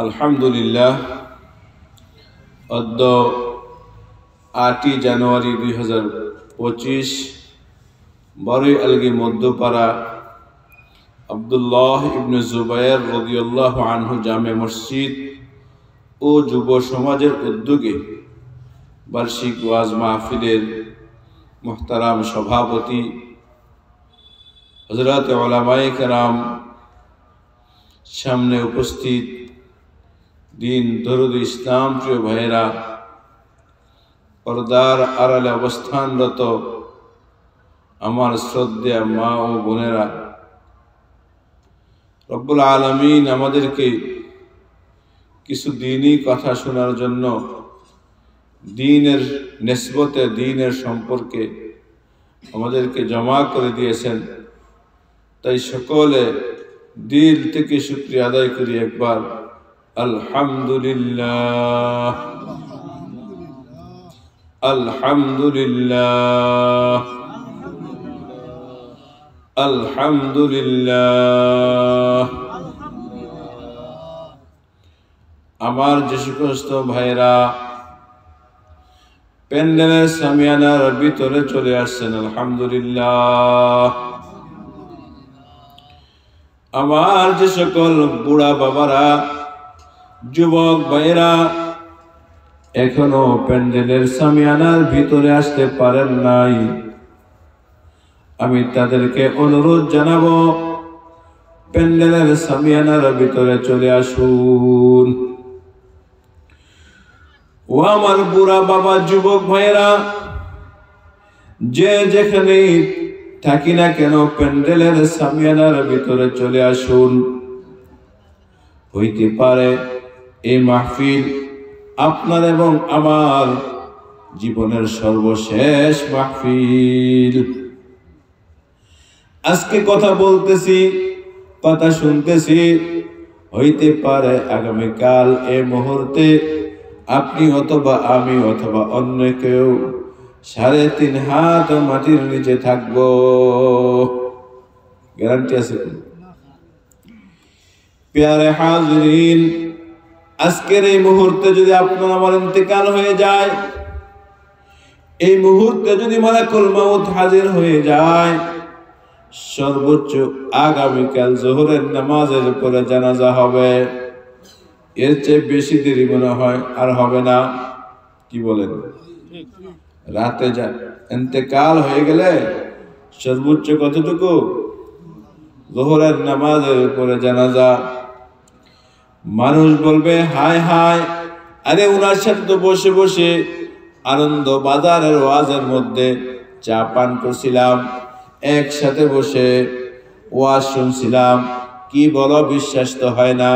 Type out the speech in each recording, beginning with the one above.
আলহামদুলিল্লাহ। অদ্য 8 জানুয়ারি 2025 বারোই আলগী মধ্যপাড়া আব্দুল্লাহ ইবনে জুবায়ের রাদিয়াল্লাহু আনহু জামে মসজিদ ও যুব সমাজের উদ্যোগে বার্ষিক ওয়াজ মাহফিলের মুহতারাম সভাপতি হযরত উলামায়ে কেরাম, সামনে উপস্থিত দিন দরুদ ইসলাম প্রিয় ভাইয়েরা, পর্দার আড়ালে অবস্থানরত আমার শ্রদ্ধেয় মা ও বোনেরা, রব্বুল আলামিন আমাদেরকে কিছু দ্বীনি কথা শোনার জন্য, দ্বীনের নিসবতে, দ্বীনের সম্পর্কে আমাদেরকে জমা করে দিয়েছেন। তাই সকলে দিল থেকে শুকরিয়া আদায় করি একবার আলহামদুলিল্লাহ, আলহামদুলিল্লাহ, আলহামদুলিল্লাহ। আমার যে সমস্ত ভাইরা প্যান্ডেলের সামিয়ানার ভিতরে চলে আসছেন, আলহামদুলিল্লাহ। আমার যে সকল বুড়া বাবারা, যুবক ভাইরা এখনো প্যান্ডেলের সামিয়ানার ভিতরে আসতে পারেন নাই, আমি তাদেরকে অনুরোধ জানাবো প্যান্ডেলের সামিয়ানার ভিতরে চলে আসুন। ও আমার বুড়া বাবা, যুবক ভাইরা, যে যেখানে থাকি না কেন প্যান্ডেলের সামিয়ানার ভিতরে চলে আসুন। হইতে পারে এই মাহফিল আপনার এবং আমার জীবনের সর্বশেষ মাহফিল। আজকে কথা বলতেছি, কথা শুনতেছি, হইতে পারে আগামীকাল এই মুহূর্তে আপনি অথবা আমি অথবা অন্য কেউ 3.5 হাত মাটির নিচে থাকবো। গ্যারান্টি আছে? প্যারে হাজরিন, আজকের এই মুহূর্তে যদি আপনার আমার ইন্তেকাল হয়ে যায়, এই মুহূর্তে যদি মালাকুল মাউত হাজির হয়ে যায়, সর্বোচ্চ আগামীকাল যোহরের নামাজের পরে জানাজা হবে। এর চেয়ে বেশি দেরি মনে হয় আর হবে না। কি বলেন? রাতে যা ইন্তেকাল হয়ে গেলে সর্বোচ্চ কতটুকু? যোহরের নামাজের পরে জানাজা। মানুষ বলবে, হায় হায়, আরে উনার সাথে তো বসে বসে আনন্দ বাজারের ওয়াজের মধ্যে চা পান করছিলাম, একসাথে বসে ওয়াজ শুনছিলাম, কি বলো, বিশ্বাস তো হয় না।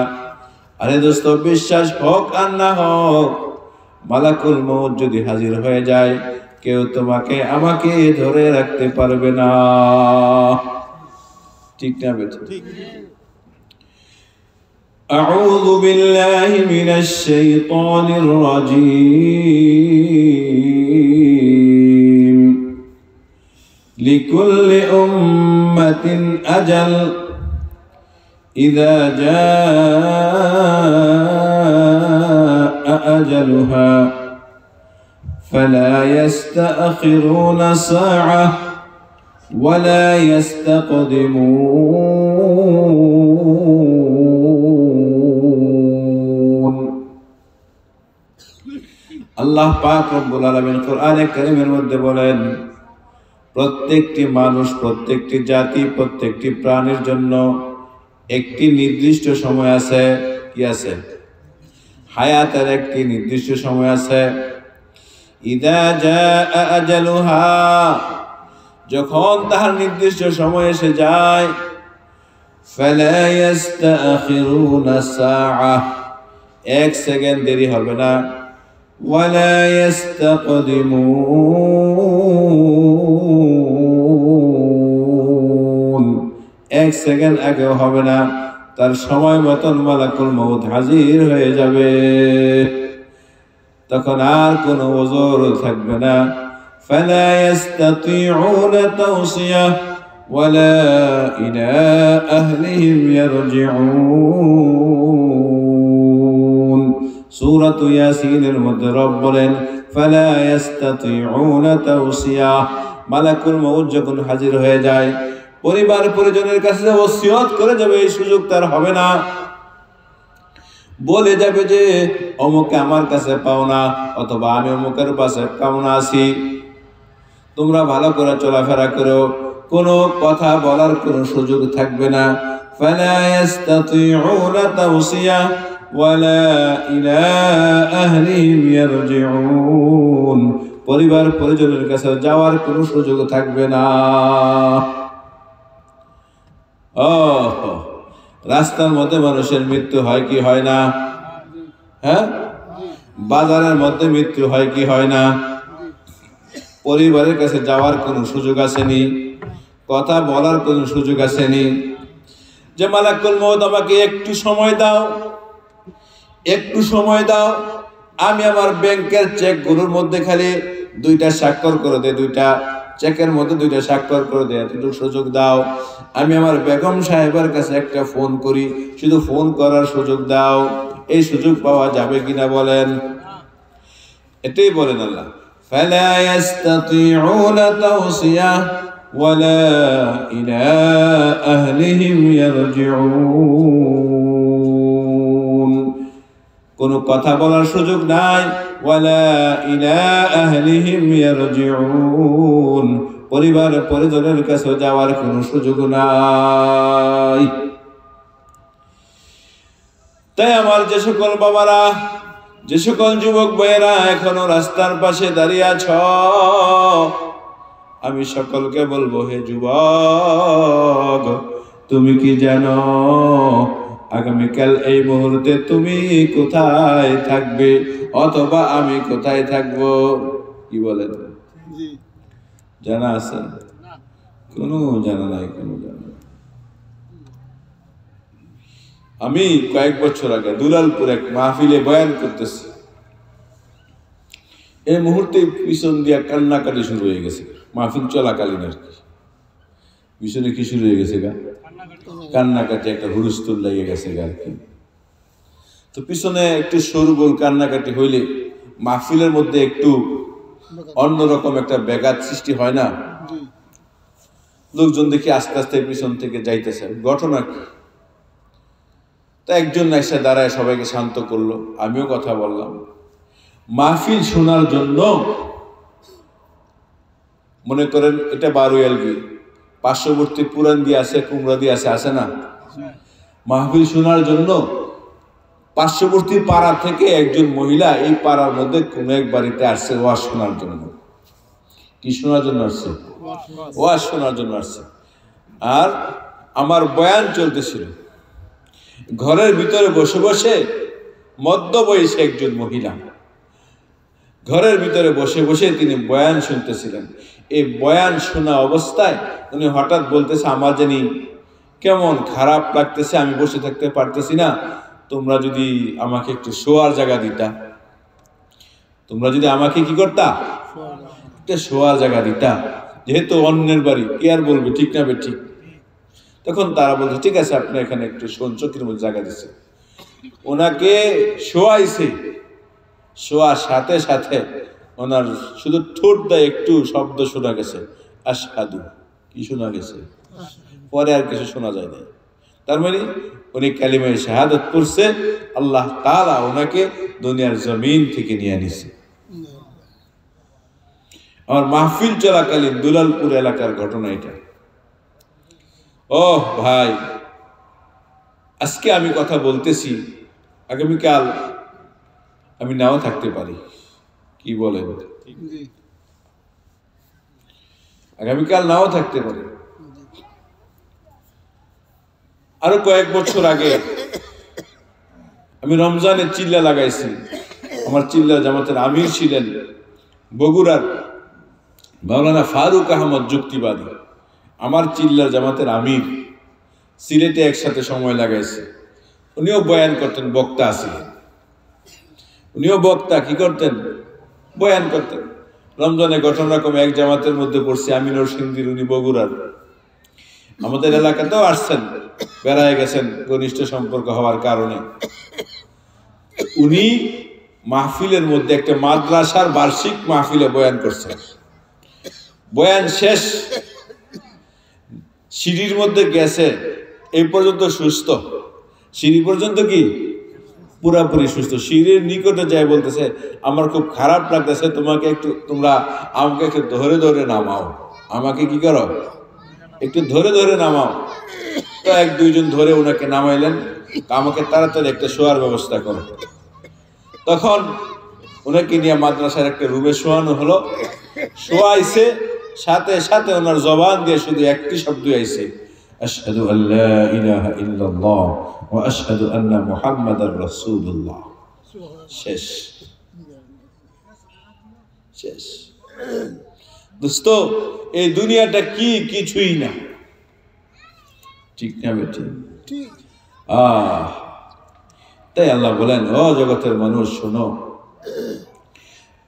আরে দোস্ত, বিশ্বাস হোক আর না হোক, মালাকুল মউত যদি হাজির হয়ে যায়, কেউ তোমাকে আমাকে ধরে রাখতে পারবে না। ঠিক না বেটা? আউযু বিল্লাহি মিনাশ শাইতানির রাজীম। লিকুল্লি উম্মাতিন আজাল ইযা জাআ আজালুহা ফালা ইস্তাখিরুনা সাআহ ওয়ালা ইস্তাকদিমুন। আল্লাহ পাক রব্বুল আলামিন কোরআনে কারীমের মধ্যে বলেন, প্রত্যেকটি মানুষ, প্রত্যেকটি জাতি, প্রত্যেকটি প্রাণীর জন্য একটি নির্দিষ্ট সময় আছে। কি আছে? হায়াতের একটি নির্দিষ্ট সময় আছে। ইযা জাআ আজালুহা, যখন তাহার নির্দিষ্ট সময় এসে যায়, ফালা ইস্তাখিরুনা সাআহ, 1 সেকেন্ড দেরি হবে না, ওয়ালা ইস্তাকদিমুন, 1 সেকেন্ড আগেও হবে না, তার সময় মতন মালাকুল মউত হাজির হয়ে যাবে। তখন আর কোনো ওযর থাকবে না। ফালা ইস্তাতিউনা তাওসিয়া ওয়ালা ইলা আহলিহিম ইয়ারজিউন। সূরাতু ইয়াসিনের মধ্যে রব বলেন ফালা ইস্তাতিউনা তাওসিয়া, মালাকুল মউত যখন হাজির হয়ে যায় পরিবার পরিজনের কাছে ওসিয়ত করে যাবে, এই সুযোগ তার হবে না। বলে যাবে যে অমুকে আমার কাছে পাও না, অথবা আমি অমুকের পাশে পাও না আছি, তোমরা ভালো করে চলাফেরা করো, কোনো কথা বলার কোনো সুযোগ থাকবে না। ফালা ইস্তাতিউনা তাওসিয়া ওয়ালা ইলা আহলিহিম ইয়ারজিউন, পরিবার পরিজনের কাছে যাওয়ার কোনো সুযোগ থাকবে না। রাস্তার মধ্যে মানুষের মৃত্যু হয় কি হয় না? হ্যাঁ, বাজারের মধ্যে মৃত্যু হয় কি হয় না? পরিবারের কাছে যাওয়ার কোনো সুযোগ আসেনি, কথা বলার কোনো সুযোগ আসেনি। যে মালাকুল মউত আমাকে একটু সময় দাও, একটু সময় দাও, আমি আমার ব্যাংকের চেকগুলোর মধ্যে খালি 2টা স্বাক্ষর করে দেয়, 2টা চেকের মধ্যে 2টা স্বাক্ষর করে দেয়, এতটুকু সুযোগ দাও। আমি আমার বেগম সাহেবের কাছে একটা ফোন করি, শুধু ফোন করার সুযোগ দাও। এই সুযোগ পাওয়া যাবে কিনা বলেন? এটাই বলেন আল্লাহ, ফালা ইস্তাতিউনা তাওসিয়া ওয়ালা ইলা আহলিহিম ইয়ারজিউন, কোনো কথা বলার সুযোগ নাই। ওয়ালা ইলা আহলিহিম ইয়ারজিউন, পরিবার পরিজনের কাছে যাওয়ার কোনো সুযোগ নাই। তাই আমার যে সকল বাবারা, যে সকল যুবক ভাইয়েরা এখনো রাস্তার পাশে দাঁড়িয়ে আছো, আমি সকলকে বলবো, হে যুবক, তুমি কি জানো আগামীকাল এই মুহূর্তে তুমি কোথায় থাকবে, অথবা আমি কোথায় থাকবো? কি বলেন? জানা আছে? কোনো জানা নাই, কোনো জানা নাই। আমি কয়েক বছর আগে দুলালপুর এক মাহফিলে বয়ান করতেছি, এই মুহূর্তে পিছন দিয়া কান্নাকাটি শুরু হয়ে গেছে। মাহফিল চলাকালীন আর কি, পিছনে কি শুরু হয়ে গেছে গা? কান্নাকাটি, একটা হুলস্থুল লেগে গেছে গা আর কি। তো পিছনে একটু সরগোল কান্নাকাটি হইলে মাহফিলের মধ্যে একটু অন্যরকম একটা ব্যাঘাত সৃষ্টি হয় না? লোকজন দেখি আস্তে আস্তে পিছন থেকে যাইতেছে, ঘটনা কি? তা একজন এসে দাঁড়ায় সবাইকে শান্ত করলো, আমিও কথা বললাম। মাহফিল শোনার জন্য, মনে করেন এটা বারোয়ালগি, পার্শ্ববর্তী পুরান দিয়ে আছে, কুমড়া দিয়ে আছে, আছে না? মাহফিল শোনার জন্য পার্শ্ববর্তী পাড়া থেকে একজন মহিলা এই পাড়ার মধ্যে কোন এক বাড়িতে আসছে ওয়াজ শোনার জন্য। কি শোনার জন্য আসছে? ওয়াজ শোনার জন্য আসছে। আর আমার বয়ান চলতেছিল, ঘরের ভিতরে বসে বসে মধ্যবয়সী একজন মহিলা ঘরের ভিতরে বসে বসে তিনি বয়ান শুনতেছিলেন। এই বয়ান শোনা অবস্থায় উনি হঠাৎ বলতেছে, আমার জানি কেমন খারাপ লাগতেছে, আমি বসে থাকতে পারতেছি না, তোমরা যদি আমাকে একটু শোয়ার জায়গা দিতা, তোমরা যদি আমাকে কি করতা, একটা শোয়ার জায়গা দিতা, যেহেতু অন্যের বাড়ি, কে আর বলবে ঠিক না বে ঠিক। তখন তারা বলছে, ঠিক আছে, আপনি এখানে একটু শোন, চোখের মধ্যে জায়গা দিচ্ছে। ওনাকে শোয়াইছে, শোয়ার সাথে সাথে ওনার শুধু ঠোঁট দেয় একটু শব্দ শোনা গেছে, আশহাদু, কি শোনা গেছে, পরে আর কিছু শোনা যায় না। তার মানে উনি কালিমায়ে শাহাদাত পড়ছে, আল্লাহ তাআলা ওনাকে দুনিয়ার জমিন থেকে নিয়ে আনিছে। আমার মাহফিল চলাকালীন দুলালপুর এলাকার ঘটনা এটা। ও ভাই, আজকে আমি কথা বলতেছি, আগামীকাল আমি নাও থাকতে পারি। কি বলেন? আগামীকাল নাও থাকতে পারি। আরো কয়েক বছর আগে আমি রমজানের চিল্লা লাগাইছি। আমার চিল্লা জামাতের আমির ছিলেন বগুড়ার মাওলানা ফারুক আহমদ যুক্তিবাদী। আমার চিল্লা জামাতের আমির সিলেটে একসাথে সময় লাগাইছে। উনিও বয়ান করতেন, বক্তা ছিলেন। উনিও বক্তা, কি করতেন? বয়ান করতেন। রমজানে ঘটনা রকম এক জামাতের মধ্যে পড়ছে, আমি নরসিংদীর, উনি বগুড়ার। আমাদের এলাকাতেও আসছেন, বেড়ায় গেছেন ঘনিষ্ঠ সম্পর্ক হওয়ার কারণে। উনি মাহফিলের মধ্যে একটা মাদ্রাসার বার্ষিক মাহফিলে বয়ান করছেন। বয়ান শেষ, সিঁড়ির মধ্যে গেছে, এই পর্যন্ত সুস্থ, সিঁড়ি পর্যন্ত কি পুরাপুরি সুস্থ। সিঁড়ির নিকটে যায় বলতেছে, আমার খুব খারাপ লাগতেছে, তোমাকে একটু, তোমরা আমাকে একটু ধরে ধরে নামাও, আমাকে কি করো, একটু ধরে ধরে নামাও। তো এক দুইজন ধরে ওনাকে নামাইলেন, আমাকে তাড়াতাড়ি একটা শোয়ার ব্যবস্থা করো। তখন ওনাকে নিয়ে মাদ্রাসার একটা রুমে শোয়ানো হলো। শোয়াইছে, সাথে সাথে ওনার জবান দিয়ে শুধু একটি শব্দ আইছে, আশহাদু আল্লা ইলাহা ইল্লাল্লাহ ওয়া আশহাদু আন্না মুহাম্মাদার রাসূলুল্লাহ। শেষ শেষ। দোস্ত, এই দুনিয়াটা কি, কিছুই না, ঠিক না বেটি? তাই আল্লাহ বলেন, ও জগতের মানুষ শোনো,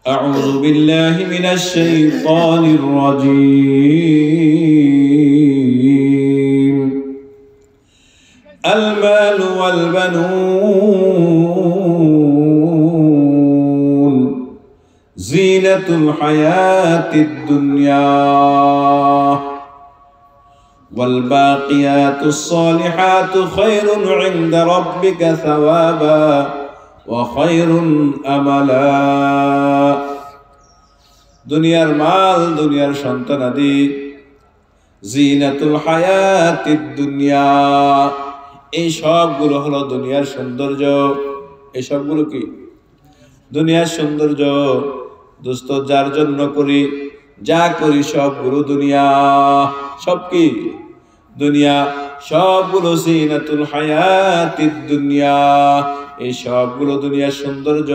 আউযু বিল্লাহি মিনাশ শাইতানির রাজীম। আল মালু ওয়াল বানুন জিনাতুল হায়াতিদ দুনিয়া والباقيات الصالحات خير عند ربك ثوابا وخير أملا। দুনিয়ার মাল, দুনিয়ার সন্তানাদি, জিনাতুল হায়াতিদ দুনিয়া, এই সবগুলো হলো দুনিয়ার সৌন্দর্য। এই সবগুলো কি দুনিয়ার সৌন্দর্য। দোস্ত, যার জন্য করি, যা করি সবগুলো দুনিয়া। সব কি দুনিয়া, সবগুলো জিনাতুল হায়াতিদ দুনিয়া, এই সবগুলো দুনিয়ার সৌন্দর্য।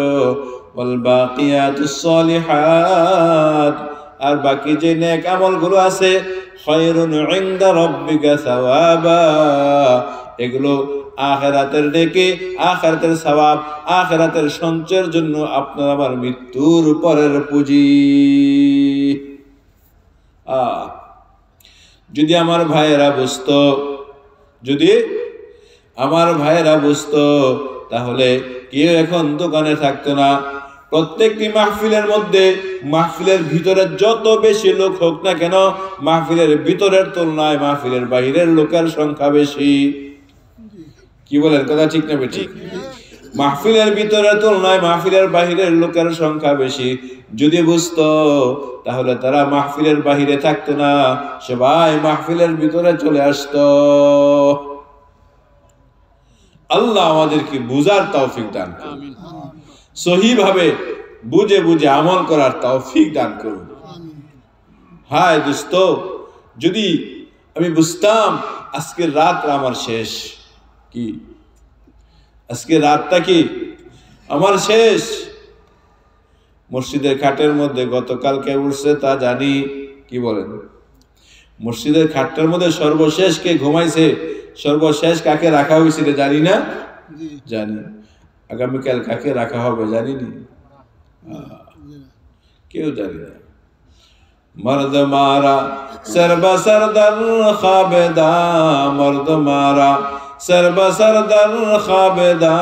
ওয়াল বাকিয়াতুস সালিহাত, আর বাকি যে নেক আমলগুলো আছে, খায়রুন ইনদা রাব্বিকা সাওয়াবা, এগুলো আখিরাতের নেকি, আখিরাতের সওয়াব, আখিরাতের সঞ্চয়ের জন্য আপনার আমার মৃত্যুর পরের পুঁজি। যদি আমার ভাইয়েরা বুঝতো, যদি আমার ভাইয়েরা বুঝতো, তাহলে কেউ এখন দোকানে থাকতো না। প্রত্যেকটি মাহফিলের মধ্যে, মাহফিলের ভিতরে যত বেশি লোক হোক না কেন, মাহফিলের ভিতরের তুলনায় মাহফিলের বাহিরের লোকের সংখ্যা বেশি। কি বলেন, কথা ঠিক না বেঠিক? মাহফিলের ভিতরের তুলনায় মাহফিলের বাহিরের লোকের সংখ্যা বেশি। যদি বুঝতো, তাহলে তারা মাহফিলের বাহিরে থাকতো না, সবাই মাহফিলের ভিতরে চলে আসতো। আল্লাহ আমাদেরকে বুঝার তৌফিক দান করুন, সহিভাবে বুঝে বুঝে আমল করার তৌফিক দান করুন। হায় দোস্ত, যদি আমি বুঝতাম আজকের রাত আমার শেষ, কি আজকে রাতটা কি আমার শেষ। মসজিদের খাটের মধ্যে গতকালকে উঠছে তা জানি, কি বলেন? মসজিদের খাটটার মধ্যে সর্বশেষ কে ঘুমাইছে, সর্বশেষ কাকে রাখা হয়েছিল জানি না? জানি। আগামীকাল কাকে রাখা হবে জানিনি, কেউ জানি না। মর্দ মারা সরবসর দর খাবেদা, মর্দ মারা সরবসর দর খাবেদা,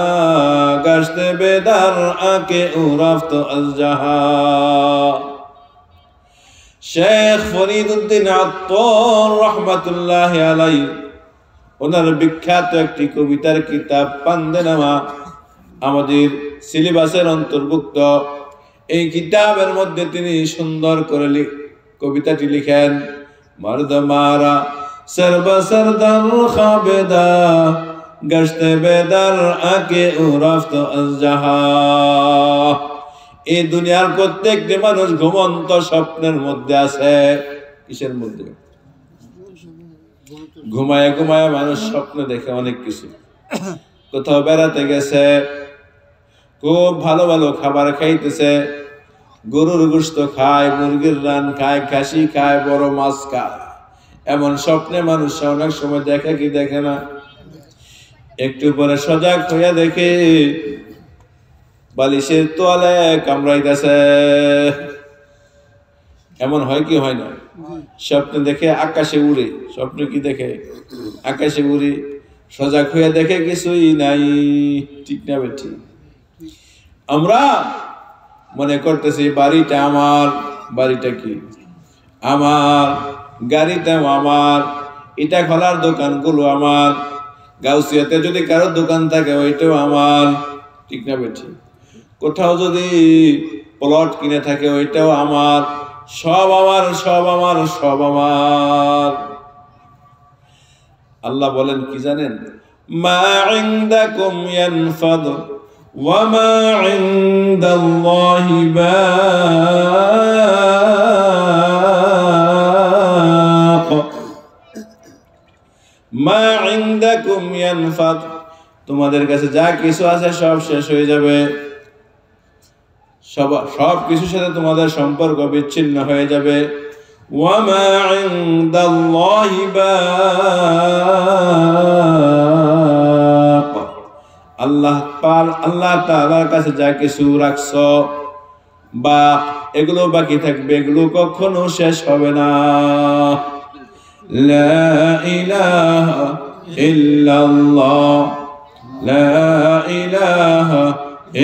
গশতে বেদার আকে উরফত আজ জাহা। শেখ ফরিদউদ্দিন আত্তার রহমাতুল্লাহি আলাইহি, ওনার বিখ্যাত একটি কবিতার কিতাব পান্দেনামা আমাদের সিলেবাসের অন্তর্ভুক্ত। এই কিতাবের মধ্যে তিনি সুন্দর করে কবিতাটি লিখেন, মর্দ মারা সরবসর দর খাবেদা, গশতে বেদার আকে উরফত আজ জাহা। এই দুনিয়ার প্রত্যেকটি মানুষ ঘুমন্ত স্বপ্নের মধ্যে আছে। কিসের মধ্যে? ঘুমায় ঘুমায় মানুষ স্বপ্ন দেখে অনেক কিছু। কোথাও বেড়াতে গেছে, খুব ভালো ভালো খাবার খাইতেছে, গরুর গোশত খায়, মুরগির রান খায়, খাসি খায়, বড় মাছ খায়। এমন স্বপ্নে মানুষ অনেক সময় দেখে কি দেখে না? একটু পরে সজাগ হইয়া দেখে বালিশের তোয়ালে কামড়াইতেছে। এমন হয় কি হয় না? স্বপ্নে দেখে আকাশে উড়ে, স্বপ্ন কি দেখে? আকাশে উড়ে। সজাগ হইয়া দেখে কিছুই নাই, ঠিক না বেঠি? আমরা মনে করতেছি বাড়িটা আমার, বাড়িটা কি আমার, গাড়িটাও আমার, ইটা খোলার দোকানগুলো আমার, গাউসিয়াতে যদি কারো দোকান থাকে ওইটাও আমার, ঠিক না বেঠি? কোথাও যদি প্লট কিনে থাকে ওইটাও আমার, সব আমার, সব আমার, সব আমার। আল্লাহ বলেন কি জানেন? মা ইনদাকুম ইয়ানফাদ ওয়া মা ইনদাল্লাহি বাক। মা ইনদাকুম ইয়ানফাদ, তোমাদের কাছে যা কিছু আছে সব শেষ হয়ে যাবে, সব কিছুর সাথে তোমাদের সম্পর্ক বিচ্ছিন্ন হয়ে যাবে। ওয়া মা ইনদাল্লাহি বাক, আল্লাহ তাআলার কাছে যা কিছু রাখছো বা এগুলো বাকি থাকবে, এগুলো কখনো শেষ হবে না। লা ইলাহা ইল্লাল্লাহ, লা ইলাহা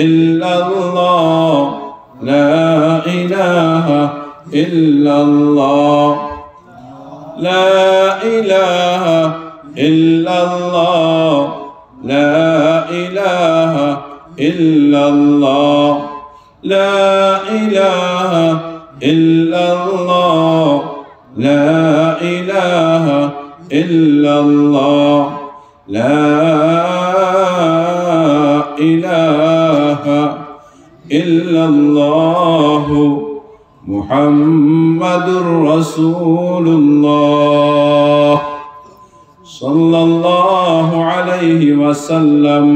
ইল্লাল্লাহ, লা ইলাহা ইল্লাল্লাহ, লা ইলাহা ইল্লাল্লাহ, লা ইলাহা ইল্লাল্লাহ, লা ইলাহা ইল্লাল্লাহ, লা ইলাহা ইল্লাল্লাহ, লা ইলাহা ইল্লাল্লাহ মুহাম্মাদুর রাসূলুল্লাহ সাল্লাল্লাহু আলাইহি ওয়াসাল্লাম।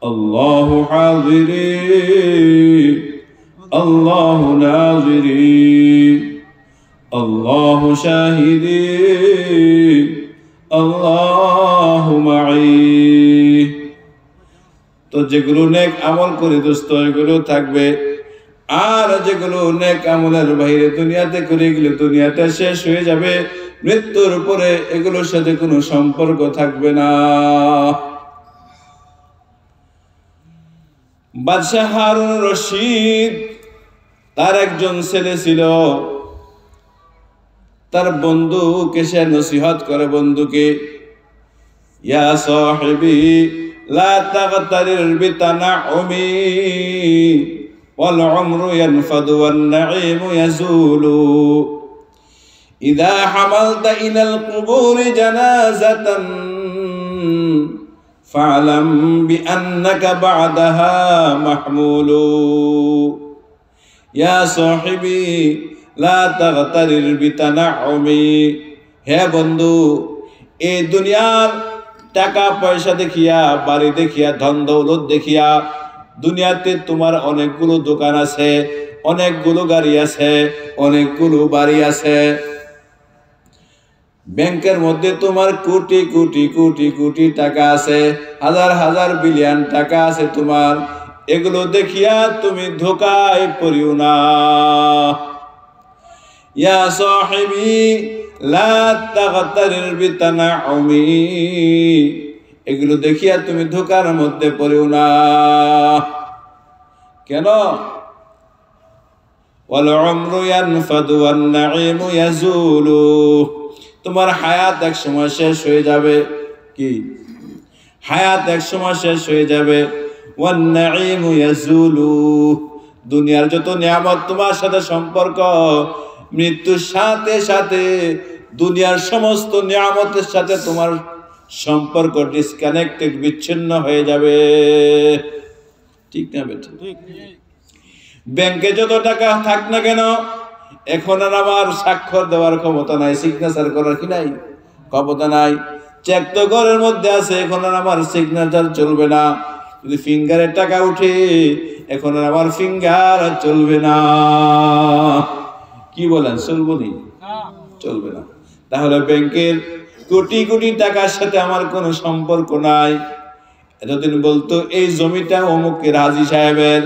আল্লাহু হাযিরি আল্লাহু নাযিরি, আল্লাহু শাহিদি আল্লাহু মাই। তো যেগুলো নেক আমল করে দোস্ত এগুলো থাকবে, আর যেগুলো নেক আমলের বাইরে দুনিয়াতে করে গেলে দুনিয়াটা শেষ হয়ে যাবে, মৃত্যুর পরে এগুলোর সাথে কোনো সম্পর্ক থাকবে না। বাদশাহ হারুন রশিদ, তার একজন ছেলে ছিল, তার বন্ধুকে সে নসিহত করে, বন্ধুকে, ইয়া সাহিবি লা তাগতারির বিতানাউমি ওয়াল উমরু ইয়ানফাদু ওয়ান নাঈমু ইয়াজুলু ইযা হামালতা ইলাল কুবুরি জানাজাতান ফা'লাম বিআন্নাকা বা'দাহা মাহমুলু। ইয়া সাহিবি লা তাগতারির বিতানাউমি, হে বন্ধু, এই দুনিয়ার টাকা পয়সা দেখিয়া, বাড়ি দেখিয়া, ধন দৌলত দেখিয়া, দুনিয়াতে তোমার অনেকগুলো দোকান আছে, অনেকগুলো গাড়ি আছে, অনেকগুলো বাড়ি আছে, ব্যাংকের মধ্যে তোমার কোটি কোটি কোটি কোটি টাকা আছে, হাজার হাজার বিলিয়ন টাকা আছে তোমার, এগুলো দেখিয়া তুমি ধোঁকায় পড়িও না। ইয়া সাহিবি লা তাগতারির বিতানাউমি, এগুলো দেখিয়া তুমি ধোঁকার মধ্যে পড়িও না। কেন? ওয়াল উমরু ইয়ানফাদু ওয়ান নাঈমু ইয়াজুলু, তোমার হায়াত এক সময় শেষ হয়ে যাবে। কি? হায়াত এক সময় শেষ হয়ে যাবে। ওয়ান নাঈমু ইয়াজুলু, দুনিয়ার যত নিয়ামত তোমার সাথে সম্পর্ক, মৃত্যুর সাথে সাথে দুনিয়ার সমস্ত নিয়ামতের সাথে তোমার সম্পর্ক ডিসকানেক্টেড, বিচ্ছিন্ন হয়ে যাবে। ঠিক না বেটা? ব্যাংকে যত টাকা থাক না কেন, এখন আর আমার স্বাক্ষর দেওয়ার ক্ষমতা নাই, সিগনেচার করার কি নাই, ক্ষমতা নাই। চেক তো ঘরের মধ্যে আছে, এখন আর আমার সিগনেচার চলবে না। যদি ফিঙ্গারের টাকা উঠে, এখন আর আমার ফিঙ্গার চলবে না। কি বলেন, চলবো নি? চলবে না। তাহলে ব্যাংকের কোটি কোটি টাকার সাথে আমার কোনো সম্পর্ক নাই। এতদিন বলতো এই জমিটা অমুকের হাজী সাহেবের,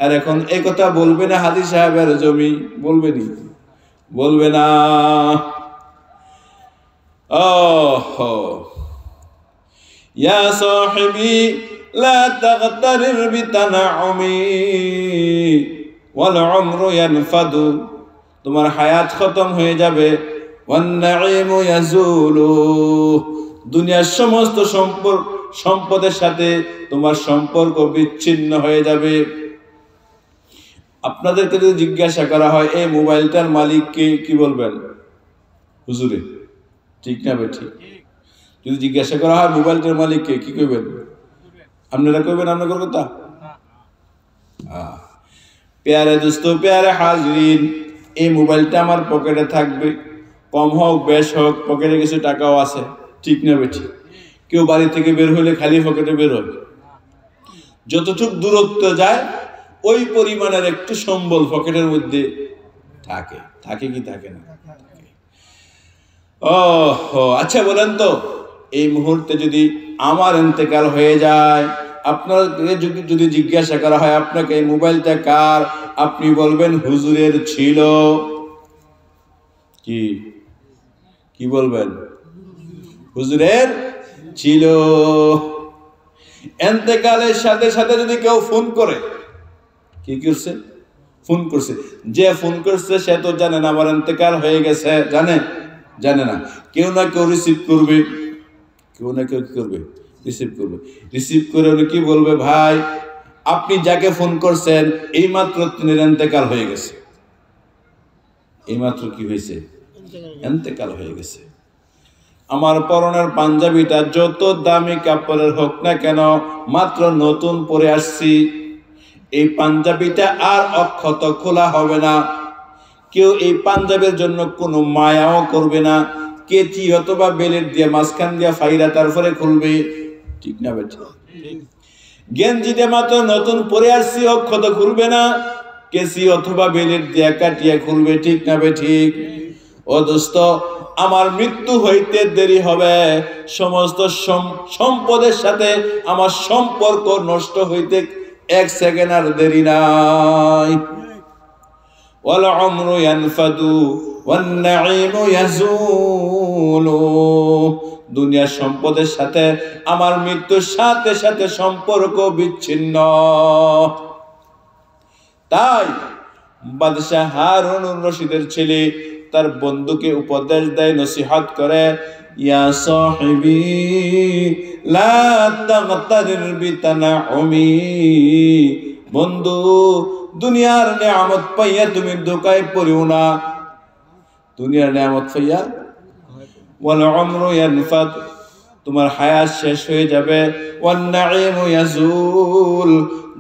আর এখন এই কথা বলবে না হাজী সাহেবের জমি, বলবে নি? বলবে না। ইয়া সাহিবি লা তাগতারির বিতানাউমি ওয়াল উমরু ইয়ানফাদু, তোমার হায়াত খতম হয়ে যাবে। ওয়ান নাঈমু ইয়াজুলু, দুনিয়ার সমস্ত সম্পদের সাথে তোমার সম্পর্ক বিচ্ছিন্ন হয়ে যাবে। আপনাদেরকে যদি জিজ্ঞাসা করা হয় এই মোবাইলটার মালিক কে, কি বলবেন? হুজুরে, ঠিক না বেঠিক? যদি জিজ্ঞাসা করা হয় মোবাইলটার মালিক কে, কি কইবেন? আপনারা কইবেন আপনাদের কথা? প্যারে দোস্ত, প্যারে হাজরিন, এই মোবাইলটা আমার পকেটে থাকবে, কম হোক বেশ হোক, পকেটে কিছু টাকাও আছে, ঠিক না বেঠিক? কেউ বাড়ি থেকে বের হলে খালি পকেটে বের হয়, যতটুক দূরত্ব যায় ওই পরিমাণের একটু সম্বল পকেটের মধ্যে থাকে, থাকে কি থাকে না? ও আচ্ছা, বলেন তো এই মুহূর্তে যদি আমার ইন্তেকাল হয়ে যায়, আপনাকে যদি জিজ্ঞাসা করা হয় আপনাকে এই মোবাইলটা কার, আপনি বলবেন হুজুরের ছিল। কি কি বলবেন? হুজুরের ছিল। ইন্তেকালের সাথে সাথে যদি কেউ ফোন করে, কি করছে? ফোন করছে। যে ফোন করছে সে তো জানে না আমার ইন্তেকাল হয়ে গেছে, জানে না। কেউ না কেউ রিসিভ করবে, কেউ না কেউ কি করবে? রিসিভ করবে। রিসিভ করে উনি কি বলবে? ভাই, আপনি যাকে ফোন করছেন এই মাত্র তিনি ইন্তেকাল হয়ে গেছে। এই মাত্র কি হয়েছে? ইন্তেকাল হয়ে গেছে। আমার পরনের পাঞ্জাবিটা যত দামি কাপড়ের হোক না কেন, মাত্র নতুন পরে আসছি, এই পাঞ্জাবিটা আর অক্ষত খোলা হবে না। কেউ এই পাঞ্জাবের জন্য কোনো মায়াও করবে না, কেচি অথবা বেলেট দিয়ে মাঝখান দিয়ে ফাইরা তারপরে খুলবে, ঠিক না বেঠিক? গেঞ্জিটা মাত্র নতুন পরে আসছি, অক্ষত খুলবে না, কেচি অথবা বেলেট দিয়ে কাটিয়ে খুলবে, ঠিক না বেঠিক? ও দোস্ত, আমার মৃত্যু হইতে দেরি হবে, সমস্ত সম্পদের সাথে আমার সম্পর্ক নষ্ট হইতে এক সেকেন্ড আর দেরি নাই। ওয়াল উমরু ইয়ানফাদু ওয়ান নাঈমু ইয়াজুলু, দুনিয়ার সম্পদের সাথে আমার মৃত্যুর সাথে সাথে সম্পর্ক বিচ্ছিন্ন। তাই বাদশাহ হারুনুর রশিদের ছেলে তার বন্ধুকে উপদেশ দেয়, নসিহত করে, ইয়া সাহিবি লা তাগতারির বিতানাউমি, বন্ধু, দুনিয়ার নিয়ামত পাইয়া তুমি ধোঁকায় পড়িও না। দুনিয়ার নিয়ামত পাইয়া, ওয়াল উমরু ইয়ানফাদ, তোমার হায়াত শেষ হয়ে যাবে, ওয়ান নাঈমু ইয়াজুল,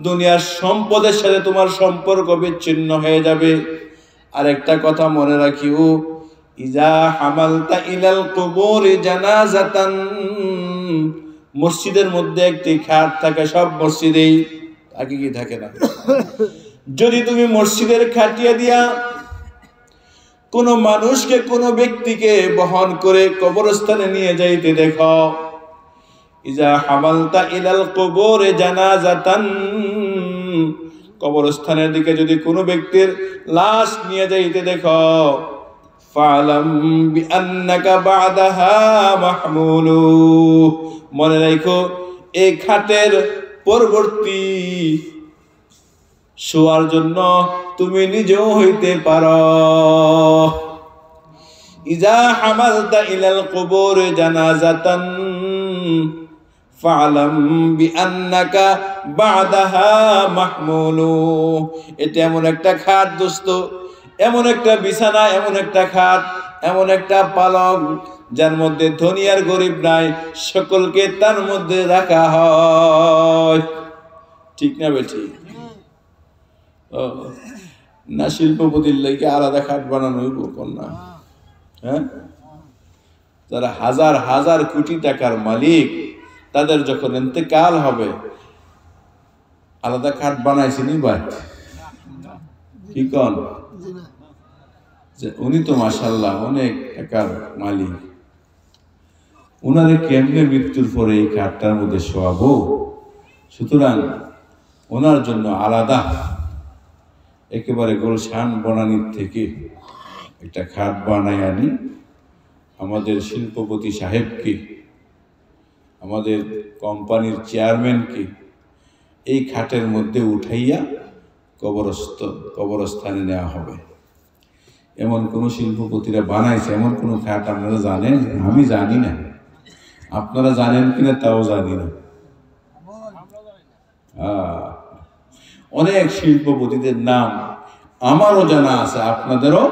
দুনিয়ার সম্পদের সাথে তোমার সম্পর্ক বিচ্ছিন্ন হয়ে যাবে। আরেকটা কথা মনে রাখিও, ইজা হামালতা ইলাল কুবুরি জানাজাতান, মসজিদের মধ্যে একটি খাট থাকে, সব মসজিদেই থাকে কি থাকে না? যদি তুমি মসজিদের খাটিয়া দিয়া কোনো মানুষকে, কোনো ব্যক্তিকে বহন করে কবরস্থানে নিয়ে যাইতে দেখো, ইজা হামালতা ইলাল কুবুরি জানাজাতান, কবরস্থানের দিকে যদি কোনো ব্যক্তির লাশ নিয়ে যাইতে দেখো, ফালাম বিআন্নাকা বাদাহা মাহমুলু, মনে রাখো এই খাটের পরবর্তী শোয়ার জন্য তুমি নিজেও হইতে পারো। ইজা হামালতা ইলাল কুবুর জানাজাতান ফালাম বিআন্নাকা বাদাহা মাহমুলু, এটা এমন একটা খাট দোস্ত, এমন একটা বিছানা, এমন একটা খাট, এমন একটা পালক যার মধ্যে ধনী আর গরিব নাই, সকলকে তার মধ্যে রাখা হয়, ঠিক না বেঠিক? না শিল্পপতির লাগে আলাদা খাট বানানো হইব কন্যা? হ্যাঁ, যারা হাজার হাজার কোটি টাকার মালিক, তাদের যখন ইন্তেকাল হবে আলাদা খাট বানাইছে নি ভাই? কি কন? যে উনি তো মাশাআল্লাহ অনেক টাকার মালিক, উনারে কেমনে মৃত্যুর পরে এই খাটটার মধ্যে শোয়াবো? সুতরাং ওনার জন্য আলাদা একেবারে গুলশান বনানীর থেকে একটা খাট বানাই আনি, আমাদের শিল্পপতি সাহেবকে, আমাদের কোম্পানির চেয়ারম্যানকে এই খাটের মধ্যে উঠাইয়া কবরস্থানে নেওয়া হবে। এমন কোন শিল্পপতিরা বানাইছে এমন কোন খাট আপনারা জানেন? আমি জানি না, আপনারা জানেন কিনা তাও জানি না। অনেক শিল্পপতিদের নাম আমারও জানা আছে, আপনাদেরও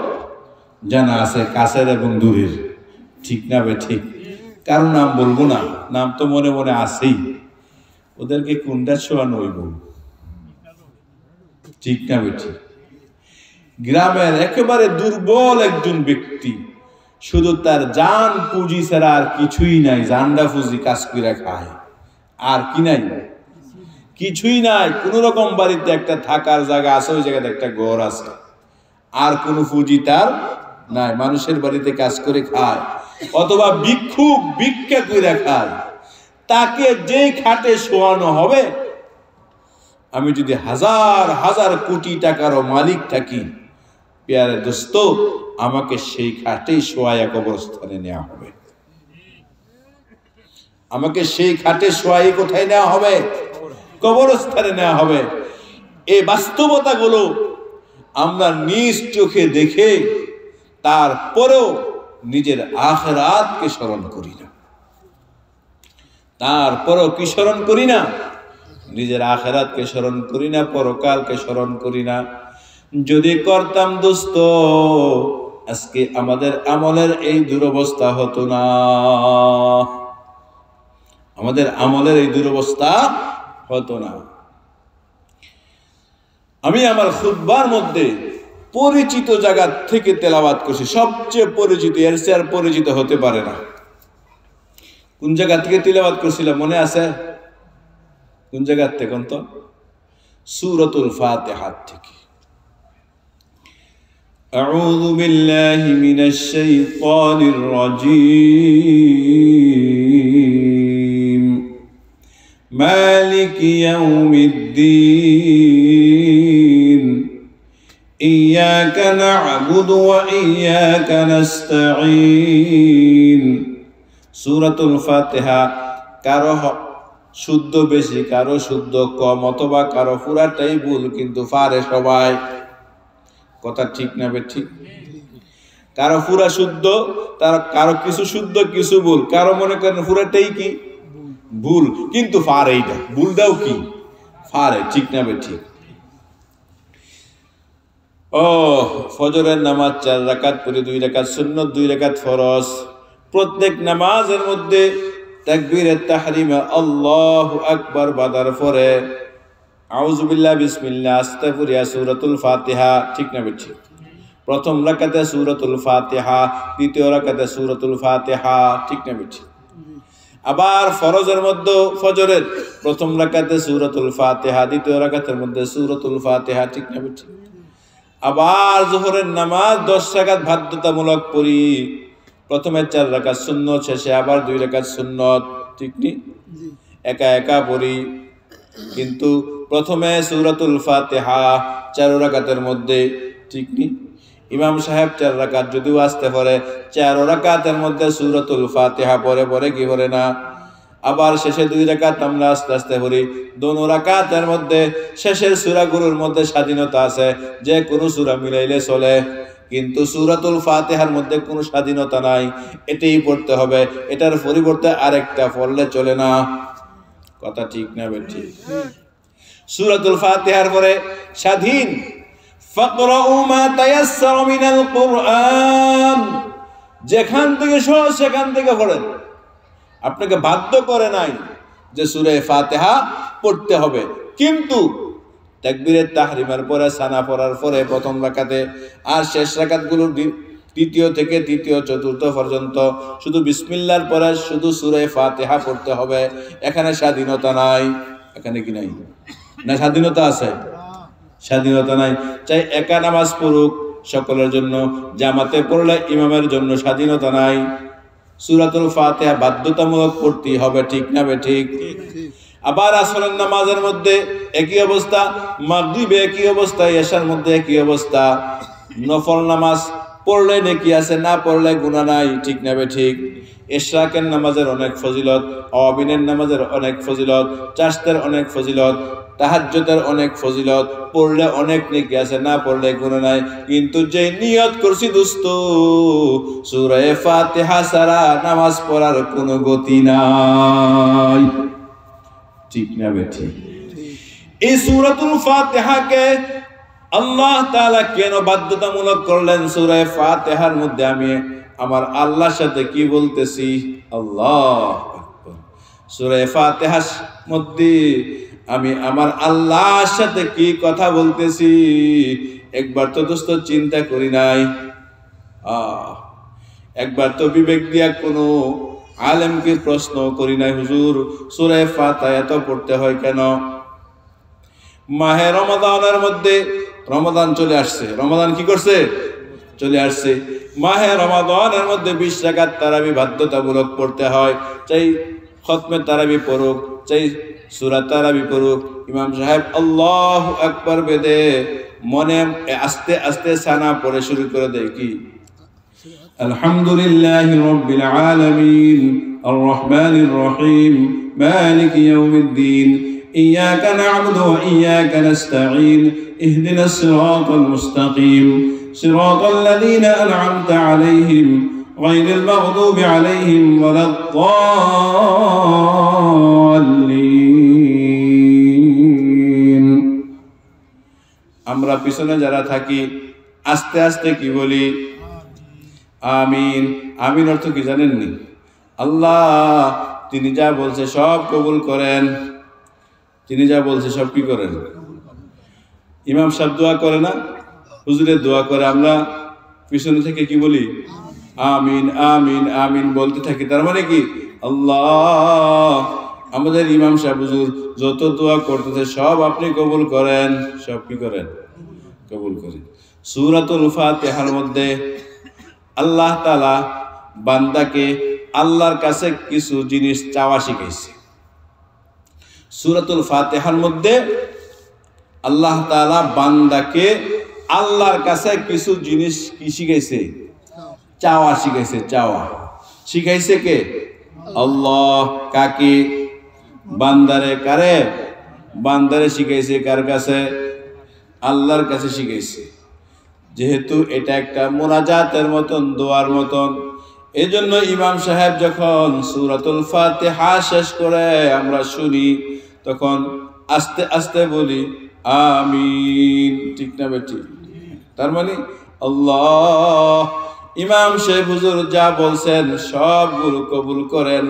জানা আছে, কাছের এবং দূরের। ঠিক না বে ঠিক? কারণ নাম বলবো না, নাম তো মনে মনে আছেই। ওদেরকে কোনটা শোয়ানো হইব? ঠিক না বে ঠিক? গ্রামের একেবারে দুর্বল একজন ব্যক্তি, শুধু তার জান পুঁজি ছাড়া আর কিছুই নাই, জান্ডা পুঁজি কাজ করে খায়, আর কি নাই? কিছুই নাই। কোন রকম বাড়িতে একটা থাকার জায়গা আছে, ওই জায়গাতে একটা ঘর আছে, আর কোনো পুঁজি তার নাই। মানুষের বাড়িতে কাজ করে খায়, অথবা ভিক্ষুক ভিক্ষা করে খায়। তাকে যেই খাটে শোয়ানো হবে, আমি যদি হাজার হাজার কোটি টাকারও মালিক থাকি, প্যারে দোস্ত, আমাকে সেই খাটেই শোয়াইয়া কবরস্থানে নেওয়া হবে। আমাকে সেই খাটে শোয়াই কোথায় নেওয়া হবে? কবরস্থানে নেওয়া হবে। এই বাস্তবতাগুলো আমরা নিজ চোখে দেখে তারপরেও নিজের আখিরাতকে স্মরণ করি না। তারপরেও কি স্মরণ করি না? নিজের আখিরাতকে স্মরণ করি না, পরকালকে স্মরণ করি না। যদি করতাম দোস্ত, আজকে আমাদের আমলের এই দুরবস্থা হতো না। আমাদের আমলের এই দুরবস্থা হতো না। আমি আমার খুতবার মধ্যে পরিচিত জায়গা থেকে তেলাওয়াত করছি, সবচেয়ে পরিচিত, এর চেয়ে আর পরিচিত হতে পারে না। কোন জায়গা থেকে তেলাওয়াত করছিলাম মনে আছে? কোন জায়গা থেকে? তো সূরাতুল ফাতিহা থেকে। আউযু বিল্লাহি মিনাশ শাইতানির রাজীম। মালিকি ইয়াউমিদ্দিন। ইয়াকা না'বুদু ওয়া ইয়াকা নাস্তাঈন। সূরাতুল ফাতিহা কারো শুদ্ধ বেশি, কারো শুদ্ধ কম, অথবা কারো পুরাটাই ভুল, কিন্তু পারে সবাই। কথা ঠিক না বে ঠিক? কারো পুরা শুদ্ধ, তার কারো কিছু শুদ্ধ কিছু ভুল, কারো মনে করেন পুরাটাই কি ভুল, কিন্তু পারে। এইটা ভুলটাও কি পারে। ঠিক না বে ঠিক? ও ফজরের নামাজ 4 রাকাত পড়ে, 2 রাকাত সুন্নত, 2 রাকাত ফরজ। প্রত্যেক নামাজের মধ্যে তাকবীরে তাহরিমে আল্লাহু আকবার বাদার পরে আউযু বিল্লাহ বিসমিল্লাহ আস্তাগফিরুল্লাহ সূরাতুল ফাতিহা। ঠিক না বেঠি? প্রথম রাকাতে সূরাতুল ফাতিহা, দ্বিতীয় রাকাতে সূরাতুল ফাতিহা। ঠিক না বেঠি? আবার ফরজের মধ্যে ফজরের প্রথম রাকাতে সূরাতুল ফাতিহা, দ্বিতীয় রাকাতের মধ্যে সূরাতুল ফাতিহা। ঠিক না বেঠি? আবার যোহরের নামাজ 10 রাকাত বাধ্যতামূলক পড়ি, প্রথমে 4 রাকাত সুন্নত, শেষে আবার 2 রাকাত সুন্নত। ঠিক নি? একা একা পড়ি, কিন্তু প্রথমে সূরাতুল ফাতিহা 4 রাকাতের মধ্যে। ঠিক নি? ইমাম সাহেব 4 রাকাত যদিও আসতে পারে, 4 রাকাতের মধ্যে সূরাতুল ফাতিহা পরে কি পড়ে না। আবার শেষে 2 রাকাত আমরা আস্তে আস্তে পড়ি। 2 রাকাতের মধ্যে শেষের সূরাগুলোর মধ্যে স্বাধীনতা আছে, যে কোনো সূরা মিলাইলে চলে, কিন্তু সূরাতুল ফাতিহার মধ্যে কোনো স্বাধীনতা নাই। এটাই পড়তে হবে, এটার পরিবর্তে আরেকটা পড়লে চলে না। কথা ঠিক না বেঠি? সূরাতুল ফাতিহার পরে স্বাধীন। ফাকরাউ মা তায়াসসারা মিনাল কুরআন, যেখান থেকে সহজ সেখান থেকে পড়েন। আপনাকে বাধ্য করে নাই যে সূরা ফাতিহা পড়তে হবে, কিন্তু তাকবীরে তাহরিমের পরে সানা পড়ার পরে প্রথম রাকাতে আর শেষ রাকাতগুলোর দ্বিতীয় থেকে তৃতীয় চতুর্থ পর্যন্ত শুধু বিসমিল্লাহর পরে শুধু সূরা ফাতিহা পড়তে হবে। এখানে স্বাধীনতা নাই। এখানে কি নাই? না স্বাধীনতা আছে? স্বাধীনতা নাই। চাই একা নামাজ পড়ুক সকলের জন্য, জামাতে পড়লে ইমামের জন্য স্বাধীনতা নাই। সূরাতুল ফাতিহা বাধ্যতামূলক পড়তে হবে। ঠিক না বে ঠিক? আবার আসরের নামাজের মধ্যে একই অবস্থা, মাগরিবে একই অবস্থা, এশার মধ্যে একই অবস্থা। নফল নামাজ পড়লে নেকি আছে, না পড়লে গুনাহ নাই। ঠিক না বে ঠিক? ইশরাকের নামাজের অনেক ফজিলত, আওয়াবিনের নামাজের অনেক ফজিলত, চাশতের অনেক ফজিলত, তাহাজ্জুদের অনেক ফজিলত, পড়লে অনেক নেকি আছে, না পড়লে গুনাহ নাই। কিন্তু যে নিয়ত করছি দোস্ত সূরা ফাতিহা ছাড়া নামাজ পড়ার কোনো গতি নাই। ঠিক না বেঠিক? এই সূরাতুল ফাতিহাকে আল্লাহ তাআলা কেন বাধ্যতামূলক করলেন? সূরা ফাতিহার মধ্যে আমি আমার আল্লাহর সাথে কি বলতেছি? আল্লাহু আকবার। সূরা ফাতিহার মধ্যে আমি আমার আল্লাহর সাথে কি কথা বলতেছি একবার তো দোস্ত চিন্তা করি নাই? একবার তো বিবেক দিয়া কোনো আলেমকে প্রশ্ন করি নাই, হুজুর সূরা ফাতিহা এত পড়তে হয় কেন? মাহে রমাদানের মধ্যে, রমাদান চলে আসছে, রমাদান কি করছে? চলে আসছে। মাহে রমাদানের মধ্যে 20 রাকাত তারাবি বাধ্যতামূলক পড়তে হয়। চাই খতমে তারাবি পড়ুক, চাই সূরা তারাবি পড়ুক, ইমাম সাহেব আল্লাহু আকবার বেদে মনে আস্তে আস্তে সানা পড়ে শুরু করে দেয় কি? আলহামদুলিল্লাহি রাব্বিল আলামিন আর রহমানির রহিম মালিকি ইয়াউমিদ্দিন ইয়্যাকা না'বুদু ওয়া ইয়্যাকা নাস্তাঈন ইহদিনাস সিরাতাল মুস্তাকিম সিরাতাল লাযীনা আন'আমতা আলাইহিম গায়রিল মাগদুবি আলাইহিম ওয়ালাদ-দাল্লিন। আমরা পিছনে যারা থাকি আস্তে আস্তে কি বলি? আমিন। আমিন অর্থ কি জানেননি? আল্লাহ তিনি যা বলছে সব কবুল করেন। তিনি যা বলছে সব কি করেন? ইমাম সাহেব দোয়া করে না, হুজুরের দোয়া করে, আমরা পিছনে থেকে কি বলি? আমিন আমিন আমিন বলতে থাকি। তার মানে কি? আল্লাহ আমাদের ইমাম সাহেব হুজুর যত দোয়া করতেছে সব আপনি কবুল করেন। সব কি করেন? কবুল করেন। সূরাতুল ফাতিহার মধ্যে আল্লাহ তাআলা বান্দাকে আল্লাহর কাছে কিছু জিনিস চাওয়া শিখাইছে। সূরাতুল ফাতিহার মধ্যে আল্লাহ তাআলা বান্দাকে আল্লাহর কাছে কিছু জিনিস কি শিখাইছে? চাওয়া শিখাইছে। চাওয়া শিখাইছে কে? আল্লাহ। কাকে? বান্দারে। কারে? বান্দারে শিখাইছে। কার কাছে? আল্লাহর কাছে শিখাইছে। যেহেতু এটা একটা মুনাজাতের মতন, দোয়ার মতন, এজন্য ইমাম সাহেব যখন সূরাতুল ফাতিহা শেষ করে আমরা শুনি তখন আস্তে আস্তে বলি আমিন। ঠিক না বেটি? তার মানে আল্লাহ ইমাম সাহেব হুজুর যা বলছেন সবগুলো কবুল করেন।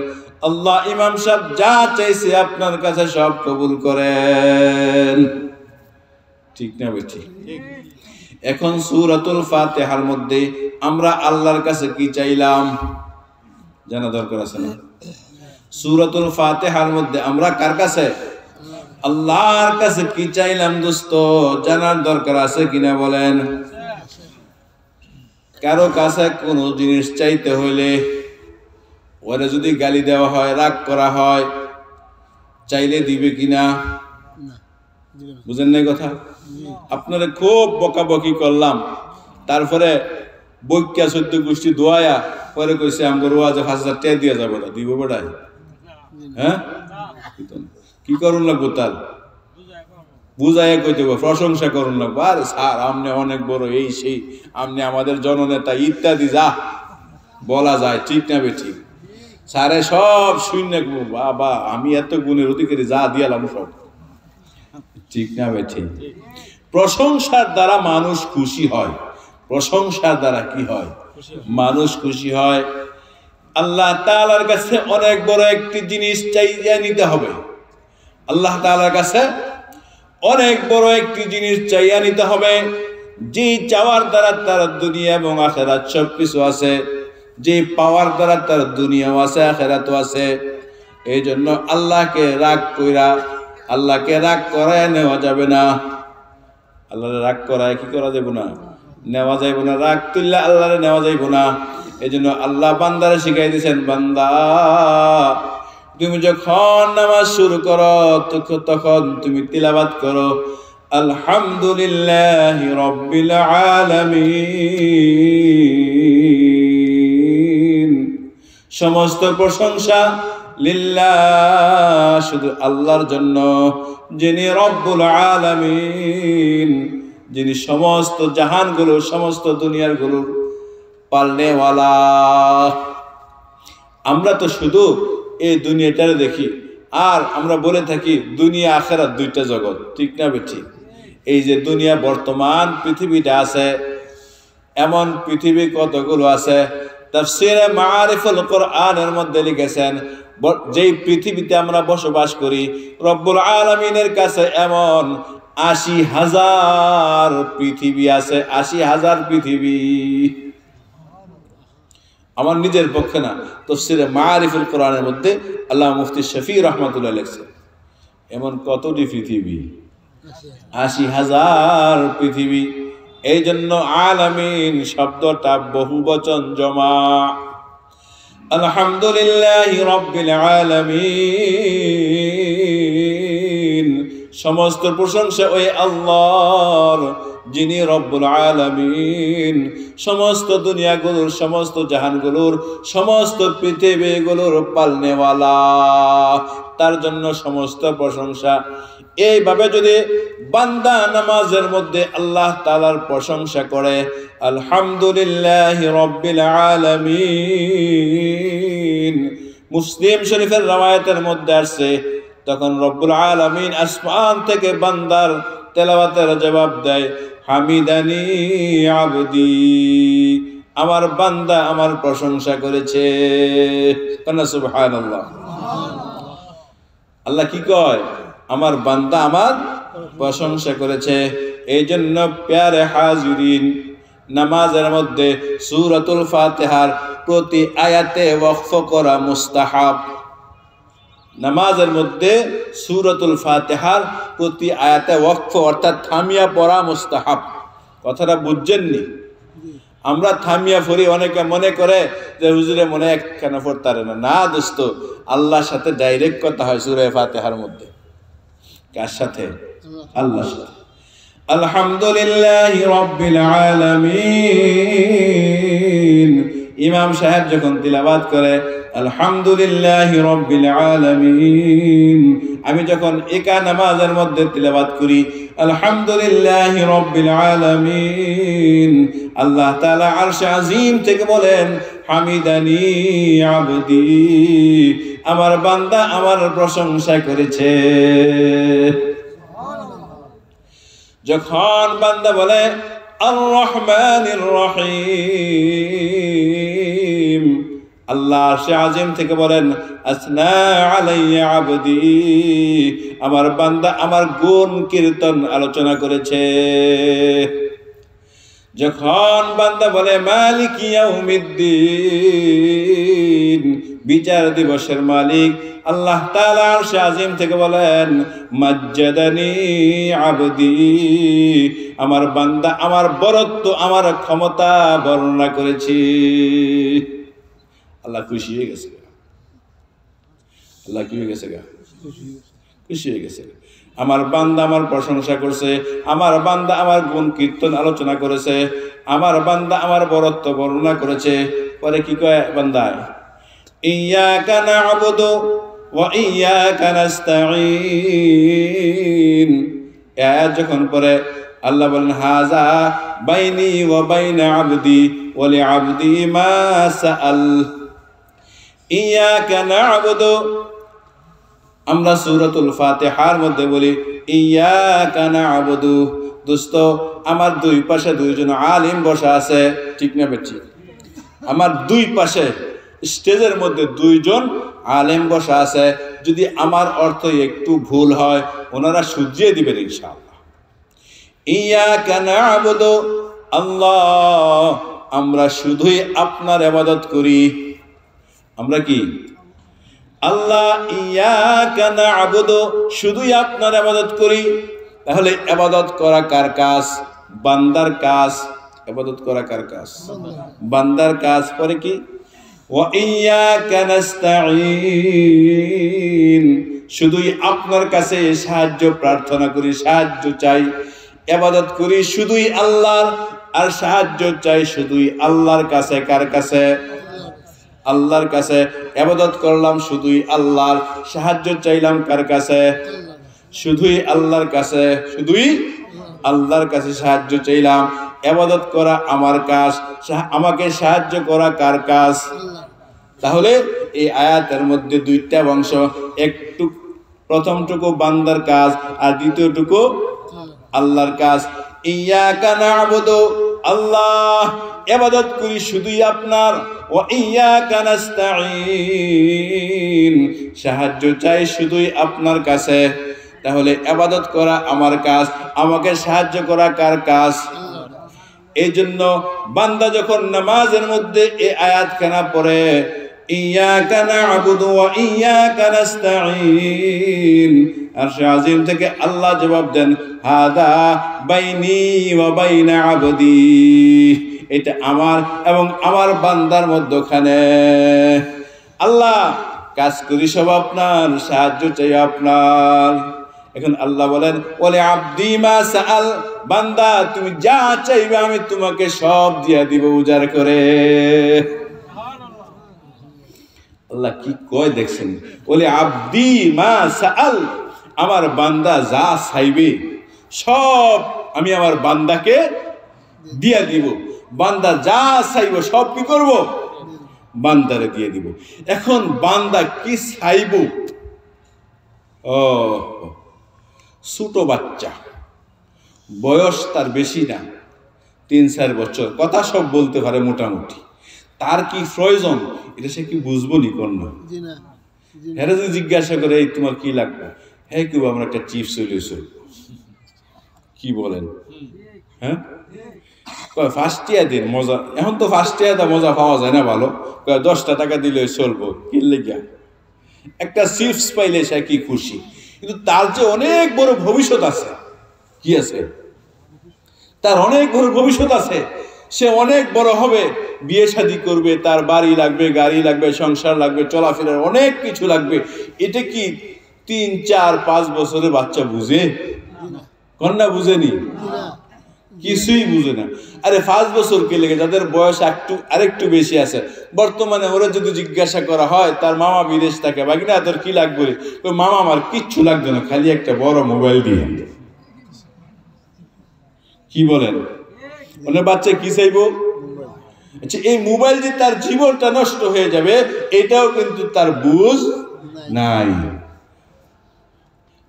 আল্লাহ ইমাম সাহেব যা চাইছে আপনার কাছে সব কবুল করেন। ঠিক না বেটি? এখন সূরাতুল ফাতিহার মধ্যে আমরা আল্লাহর কাছে কি চাইলাম জানা দরকার আছে না? সূরাতুল ফাতিহার মধ্যে আমরা কার কাছে? আল্লাহর কাছে কি চাইলাম দোস্ত জানার দরকার আছে কিনা বলেন? কারো কাছে কোনো জিনিস চাইতে হইলে ওরে যদি গালি দেওয়া হয়, রাগ করা হয়, চাইলে দিবে কিনা? বুঝেন নাই কথা? আপনারা খুব বকাবকি করলাম, তারপরে বৈক্যা 14 গোষ্ঠী দোয়ায়া পরে কইছে আমগো ওয়াজে 5000 টাকা দিয়ে যাবে না, দিব বেটাই? হ্যাঁ, কি করুন লাগবো? তার বুঝাইয়া কইতে হবে, প্রশংসা করুন লাগবো। আর স্যার আপনি অনেক বড়, এই সেই, আপনি আমাদের জননেতা ইত্যাদি যা বলা যায়। ঠিক না বেঠিক? স্যারে সব শূন্য, বাবা আমি এত গুণের অধিকারী, যা দিয়ালাম সব। ঠিক না বেঠিক? প্রশংসার দ্বারা মানুষ খুশি হয়। প্রশংসার দ্বারা কি হয়? মানুষ খুশি হয়। আল্লাহ তাআলার কাছে অনেক বড় একটি জিনিস চাইয়া নিতে হবে। আল্লাহ তাআলার কাছে অনেক বড় একটি জিনিস চাইয়া নিতে হবে, যে চাওয়ার দ্বারা তার দুনিয়া এবং আখিরাত সবকিছু আছে, যে পাওয়ার দ্বারা তার দুনিয়াও আছে আখিরাতও আছে। এই জন্য আল্লাহকে রাগ কইরা, আল্লাহকে রাগ করায় নেওয়া যাবে না। আল্লাহরে রাগ করায় কি করা যাবে না? নেওয়া যাইব না। রাগ তুললে আল্লাহরে নেওয়া যাইব না। এই জন্য আল্লাহ বান্দারে শিখাই দিয়েছেন, বান্দা তুমি যখন নামাজ শুরু করো তখন তুমি তিলাওয়াত করো আলহামদুলিল্লাহি রাব্বিল আলামিন। সমস্ত প্রশংসা লিল্লাহ, শুধু আল্লাহর জন্য, যিনি রব্বুল আলামিন, যিনি সমস্ত জাহানগুলো, সমস্ত দুনিয়ারগুলো পালনেওয়ালা। আমরা তো শুধু এই দুনিয়াটারে দেখি, আর আমরা বলে থাকি দুনিয়া আখিরাত দুইটা জগৎ, ঠিক না বেঠিক? এই যে দুনিয়া বর্তমান পৃথিবীটা আছে, এমন পৃথিবী কতগুলো আছে। তাফসীরে মাআরিফুল কোরআনের মধ্যে লিখেছেন, যেই পৃথিবীতে আমরা বসবাস করি, রব্বুল আলামিনের কাছে এমন ৮০,০০০ পৃথিবী আছে, ৮০,০০০ পৃথিবী। আমার নিজের পক্ষে না, তাফসীরে মাআরিফুল কোরআনের মধ্যে আল্লাহ মুফতি শফি রহমাতুল্লাহ লিখছেন, এমন কতটি পৃথিবী, ৮০,০০০ পৃথিবী। এই জন্য আলামিন শব্দটা বহুবচন জমা। আলহামদুলিল্লাহি রাব্বিল আলামিন, সমস্ত প্রশংসা ওই আল্লাহর, যিনি রব্বুল আলামিন, সমস্ত দুনিয়াগুলোর, সমস্ত জাহানগুলোর, সমস্ত পৃথিবীগুলোর পালনেওয়ালা। তার জন্য সমস্ত প্রশংসা। এইভাবে যদি বান্দা নামাজের মধ্যে আল্লাহ তাআলার প্রশংসা করে, আলহামদুলিল্লাহি রাব্বিল আলামিন, মুসলিম শরীফের রওয়ায়াতের মধ্যে আসছে, তখন রব্বুল আলামিন আসমান থেকে বান্দার তেলাওয়াতের জবাব দেয়, হামিদানি আবদি, আমার বান্দা আমার প্রশংসা করেছে। সুবহানাল্লাহ। আল্লাহ কি কয়? আমার বান্দা আমার প্রশংসা করেছে। এই জন্য প্যারে হাজিরিন, নামাজের মধ্যে সূরাতুল ফাতিহার প্রতি আয়াতে ওয়াকফ করা মুস্তাহাব। নামাজের মধ্যে সূরাতুল ফাতিহার প্রতি আয়াতে ওয়াকফ, অর্থাৎ থামিয়া পড়া মুস্তাহাব। কথাটা বুঝছেননি? আমরা থামিয়া পড়ি, অনেকে মনে করে যে হুজুরে মনে একখানা পড়তারে না। না দোস্ত, আল্লাহর সাথে ডাইরেক্ট কথা হয় সূরা ফাতিহার মধ্যে। কার সাথে? আল্লাহর সাথে। আলহামদুলিল্লাহি রাব্বিল আলামিন, ইমাম সাহেব যখন তিলাওয়াত করে আলহামদুলিল্লাহি রাব্বিল আলামিন, আমি যখন একা নামাজের মধ্যে তিলাওয়াত করি আলহামদুলিল্লাহি রাব্বিল আলামিন, আল্লাহ তাআলা আরশে আজিম থেকে বলেন, হামিদানি আবদি, আমার বান্দা আমার প্রশংসা করেছে। যখন বান্দা বলে আর রহমানির রহিম, আল্লাহ আরশে আজিম থেকে বলেন, আসনা আলাইয়া আবদি, আমার বান্দা আমার গুণ কীর্তন আলোচনা করেছে। যখন বান্দা বলে মালিক ইয়াউমিদ্দিন, বিচার দিবসের মালিক, আল্লাহ তাআলা আরশে আজিম থেকে বলেন, মাজ্জাদানি আবদি, আমার বান্দা আমার বরত্ব, আমার ক্ষমতা বর্ণনা করেছি। আল্লাহ খুশি হয়ে গেছে। আল্লাহ কি হয়ে গেছে? খুশি হয়ে গেছে। আমার বান্দা আমার প্রশংসা করছে, আমার বান্দা আমার গুণ কীর্তন আলোচনা করেছে, আমার বান্দা আমার বরত্ব বর্ণনা করেছে। পরে কি কয় বান্দা? ইয়াকা না'বুদু ওয়া ইয়াকা নাস্তাঈন। আয়াত যখন পরে আল্লাহ বলেন, হাযা বাইনি ওয়া বাইনা আবদি ওয়া লিআবদি মা সাআল। ইয়াকা না'বুদু, আমরা সূরাতুল ফাতিহার মধ্যে বলি ইয়াকা না'বুদু। দোস্ত, আমার দুই পাশে দুইজন আলিম বসা আছে, ঠিক না বেঠিক? আমার দুই পাশে স্টেজের মধ্যে দুইজন আলেম বসা আছে। যদি আমার অর্থ একটু ভুল হয় ওনারা শুধরিয়ে দিবেন ইনশাআল্লাহ। ইয়াকা না'বুদু, আল্লাহ আমরা শুধুই আপনার ইবাদত করি। আমরা কি? আল্লাহ ইয়াকা না'বুদু, শুধুই আপনার ইবাদত করি। তাহলে ইবাদত করা কার কাজ? বান্দার কাজ। ইবাদত করা কার কাজ? বান্দার কাজ। পরে কি? ওয়া ইয়াকা নাস্তাঈন, শুধুই আপনার কাছে সাহায্য প্রার্থনা করি, সাহায্য চাই। ইবাদত করি শুধুই আল্লাহর, আর সাহায্য চাই শুধুই আল্লাহর কাছে। কার কাছে? আল্লাহর কাছে ইবাদত করলাম, শুধুই আল্লাহর সাহায্য চাইলাম কার কাছে? শুধুই আল্লাহর কাছে, শুধুই আল্লাহর কাছে সাহায্য চাইলাম। ইবাদত করা আমার কাজ, আমাকে সাহায্য করা কার কাজ? তাহলে এই আয়াতের মধ্যে দুইটা অংশ, একটু প্রথমটুকু বান্দার কাজ আর দ্বিতীয়টুকু আল্লাহর কাজ। ইয়াকা না'বুদু, আল্লাহ ইবাদত করি শুধুই আপনার, ওয়া ইয়াকা নাস্তাঈন, সাহায্য চাই শুধুই আপনার কাছে। তাহলে ইবাদত করা আমার কাজ, আমাকে সাহায্য করা কার কাজ? এই জন্য বান্দা যখন নামাজের মধ্যে এই আয়াতখানা পড়ে, ইয়াকা না'বুদু ওয়া ইয়াকা নাস্তাঈন, আরশে আজিম থেকে আল্লাহ জবাব দেন, হাদা বাইনি ওয়া বাইনা আবদি, এটা আমার এবং আমার বান্দার মধ্যখানে। আল্লাহ কাজ করি সব আপনার, সাহায্য চাই আপনার। এখন আল্লাহ বলেন, ওলে আব্দি মা সাআল, বান্দা তুমি যা চাইবে আমি তোমাকে সব দিয়া দিব উজাড় করে। আল্লাহ কি কয় দেখছেন? ওলে আব্দি মা সাআল, আমার বান্দা যা চাইবে সব আমি আমার বান্দাকে দিয়া দিব। বান্দা যা চাইব সব কি করব? বান্দারে দিয়ে দিব। এখন বান্দা কি চাইব? ও ছোট বাচ্চা, বয়স তার বেশি না, 3-4 বছর, কথা সব বলতে পারে মোটামুটি। তার কি প্রয়োজন এটা সে কি বুঝবো নি? কোন হ্যাঁ যদি জিজ্ঞাসা করে এই তোমার কি লাগবে, হ্যাঁ কেউ আমরা একটা চিপস চলেছে, কি বলেন? হ্যাঁ ফার্স্ট ইয়ার দিন মজা, এখন তো ফার্স্ট ইয়ার মজা পাওয়া যায় না ভালো, 10 টাকা দিলে চলবো, কিনলে গিয়া একটা চিপস পাইলে সে কি খুশি। কিন্তু তার যে অনেক বড় ভবিষ্যৎ আছে, কি আছে? তার অনেক বড় ভবিষ্যৎ আছে, সে অনেক বড় হবে, বিয়ে শাদী করবে, তার বাড়ি লাগবে, গাড়ি লাগবে, সংসার লাগবে, চলাফেরার অনেক কিছু লাগবে। এটা কি 3-4-5 বছরের বাচ্চা বুঝে? কন্যা বুঝেনি, কিছুই বুঝে না। আরে 5 বছর কে লেগে, যাদের বয়স আরেকটু বেশি আছে, বর্তমানে ওরা যদি জিজ্ঞাসা করা হয় তার মামা বিদেশ থাকে, বাকি না তোর কি লাগবে? তো মামা আমার কিচ্ছু লাগবে না, খালি একটা বড় মোবাইল দিয়ে। কি বলেন? ওনার বাচ্চা কি চাইবো? আচ্ছা এই মোবাইল যে তার জীবনটা নষ্ট হয়ে যাবে এটাও কিন্তু তার বুঝ নাই।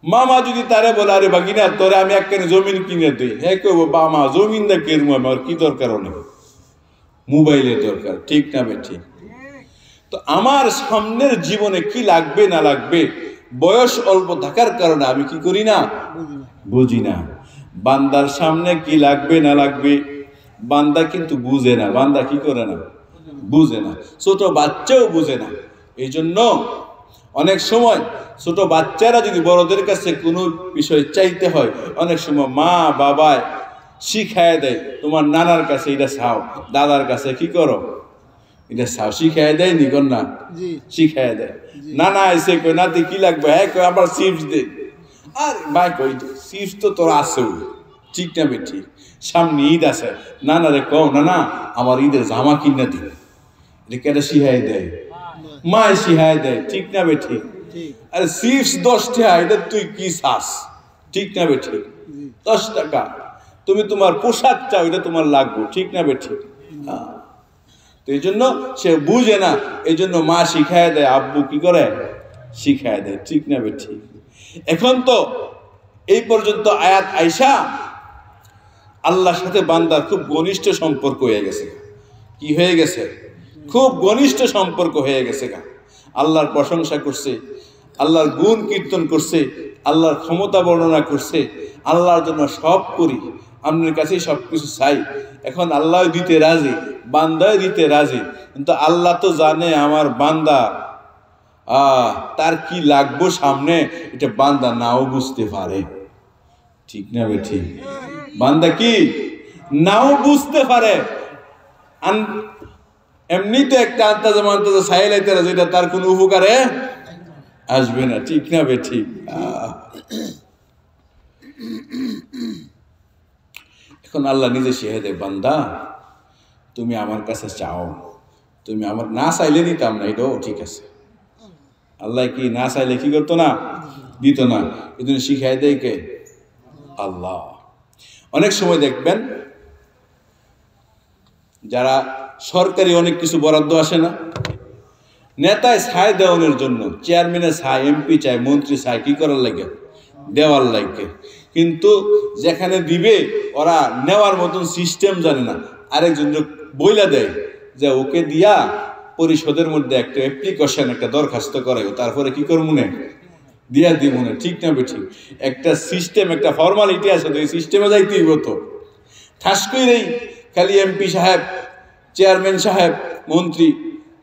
মামা যদি তারে বলে, আরে বাগিনা তোরে আমি একখানে জমিন কিনে দিই, হ্যাঁ কেউ বামা জমিন দা কেরম, আমার কি দরকার? অনেক মোবাইলের দরকার, ঠিক না বে? ঠিক। তো আমার সামনের জীবনে কি লাগবে না লাগবে, বয়স অল্প থাকার কারণে আমি কি করি না, বুঝি না। বান্দার সামনে কি লাগবে না লাগবে বান্দা কিন্তু বুঝে না। বান্দা কি করে না, বুঝে না। ছোট বাচ্চাও বুঝে না। এই জন্য অনেক সময় ছোট বাচ্চারা যদি বড়দের কাছে কোনো বিষয় চাইতে হয়, অনেক সময় মা বাবায় শিখায় দেয়, তোমার নানার কাছে এটা চাও, দাদার কাছে কি করো এটা চাও, শিখায় দেয় নি? কন্যা শিখায় দেয়। নানা এসে কই নাতি কি লাগবে, হ্যাঁ কই আবার চিপস দে। আর ভাই কই চিপস তো তোর আছেও, ঠিক না বে? ঠিক। সামনে ঈদ আছে, নানারে কও নানা আমার ঈদের জামা কিনা দিবে, এটা কেটে শিখাই দেয়, মা শিখাই দেয়, ঠিক না বে? ঠিক। আরে চিপস 10 টাকা, এটা তুই কি চাস, ঠিক না বে? ঠিক। 10 টাকা, তুমি তোমার পোশাক চাও, এটা তোমার লাগবে, ঠিক না বে? ঠিক। তো এই জন্য সে বুঝে না, এই জন্য মা শিখায় দেয়, আব্বু কি করে শিখায় দেয়, ঠিক না বে? ঠিক। এখন তো এই পর্যন্ত আয়াত আইসা আল্লাহর সাথে বান্দার খুব ঘনিষ্ঠ সম্পর্ক হয়ে গেছে। কি হয়ে গেছে? খুব ঘনিষ্ঠ সম্পর্ক হয়ে গেছে। আল্লাহর প্রশংসা করছে, আল্লাহর গুণ কীর্তন করছে, আল্লাহর ক্ষমতা বর্ণনা করছে, আল্লাহর জন্য সব করি, আপনার কাছেই সব কিছু চাই। এখন আল্লাহ দিতে রাজি, বান্দায় দিতে রাজি, কিন্তু আল্লাহ তো জানে আমার বান্দা তার কি লাগবে সামনে, এটা বান্দা নাও বুঝতে পারে, ঠিক না বে? ঠিক। বান্দা কি নাও বুঝতে পারে। এমনি তো একটা আন্তাজে মান্তাজে সাইলাইতে রাজি, এটা তার কোনো উপকারে আসবে না, ঠিক না বে? ঠিক। এখন আল্লাহ নিজে শিখে দেয়, বান্দা তুমি আমার কাছে চাও, তুমি আমার না চাইলে দিতাম না, এটাও ঠিক আছে। আল্লাহ কি না চাইলে কি করতো না, দিত না। এই জন্য শিখাই দেয় কে? আল্লাহ। অনেক সময় দেখবেন যারা সরকারি অনেক কিছু বরাদ্দ আসে না, নেতায় ছায় দেওয়ানোর জন্য চেয়ারম্যানের ছায়, এমপি চায়, মন্ত্রী চায়, কি করার লাগে? দেওয়ার লাগে। কিন্তু যেখানে দিবে ওরা নেওয়ার মতন সিস্টেম জানে না, আরেকজন বইলা দেয় যে ওকে দিয়া পরিষদের মধ্যে একটা অ্যাপ্লিকেশন, একটা দরখাস্ত করাই, তারপরে কি করবো মনে দিয়া দিব মনে। ঠিক না বেঠিক? একটা সিস্টেম, একটা ফর্মালিটি আছে, তো এই সিস্টেমে যাইতেই হতো। ঠাস করেই খালি এমপি সাহেব, চেয়ারম্যান সাহেব, মন্ত্রী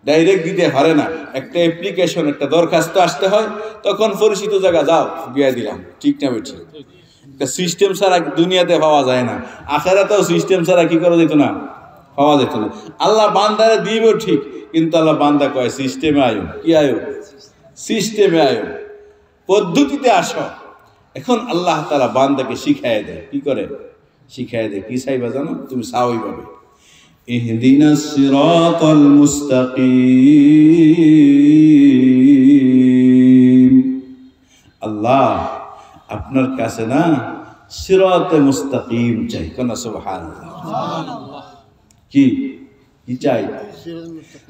ডাইরেক্ট দিতে পারে না। একটা অ্যাপ্লিকেশন, একটা দরখাস্ত আসতে হয়, তখন পরিচিত জায়গা যাও দিয়া দিলাম। ঠিক না বেঠিক? একটা সিস্টেম ছাড়া দুনিয়াতে পাওয়া যায় না, আখেরাতেও সিস্টেম ছাড়া কি করা যেত না, পাওয়া যেত না। আল্লাহ বান্দারে দিব ঠিক, কিন্তু আল্লাহ বান্দা কয় সিস্টেমে আয়ো। কি আয়ো? সিস্টেমে আয়ো, পদ্ধতিতে আসো। এখন আল্লাহ তাআলা বান্দাকে শিখায় দেয়, কি করে শিখায় দেয়? কি চাইবা জানো? তুমি চাও এইভাবে, ইহদিনাস সিরাতাল মুস্তাকিম। আল্লাহ আপনার কাছে না সিরাতে মুস্তাকিম চাই। কোন সুবহানাল্লাহ। কি কি চাই?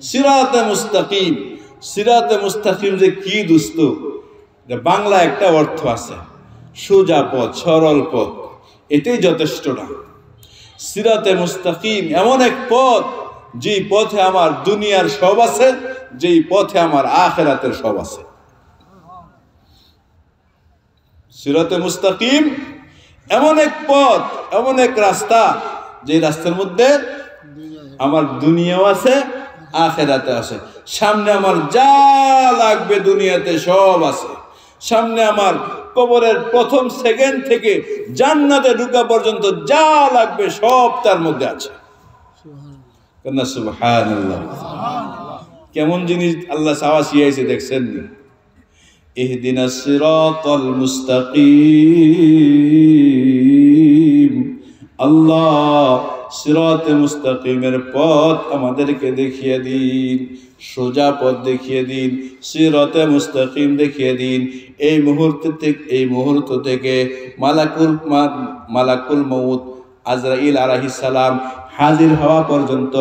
সিরাতে মুস্তাকিম। সিরাতে মুস্তাকিম যে কি দোস্ত, বাংলা একটা অর্থ আছে, সোজা পথ, সরল পথ। এটাই যথেষ্ট না। সিরাতে মুস্তাকিম এমন এক পথ, যেই পথে আমার দুনিয়ার সব আছে, যেই পথে আমার আখিরাতের সব আছে। সিরাতে মুস্তাকিম এমন এক পথ, এমন এক রাস্তা, যে রাস্তার মধ্যে আমার দুনিয়াও আছে, আখিরাতে আছে। সামনে আমার যা লাগবে দুনিয়াতে সব আছে। সামনে আমার কবরের প্রথম সেকেন্ড থেকে জান্নাতে ঢোকা পর্যন্ত যা লাগবে সব তার মধ্যে আছে। সুবহানাল্লাহ। কেমন জিনিস আল্লাহ চাওয়া শিখাইছে দেখছেন নি? ইহদিনাস সিরাতাল মুস্তাকিম। আল্লাহ সিরাতে মুস্তাকিমের পথ আমাদেরকে দেখিয়ে দিন, সোজা পথ দেখিয়ে দিন, সিরাতে মুস্তাকিম দেখিয়ে দিন। এই মুহূর্ত থেকে মালাকুল মউত আজরাইল আলাইহিস সালাম হাজির হওয়া পর্যন্ত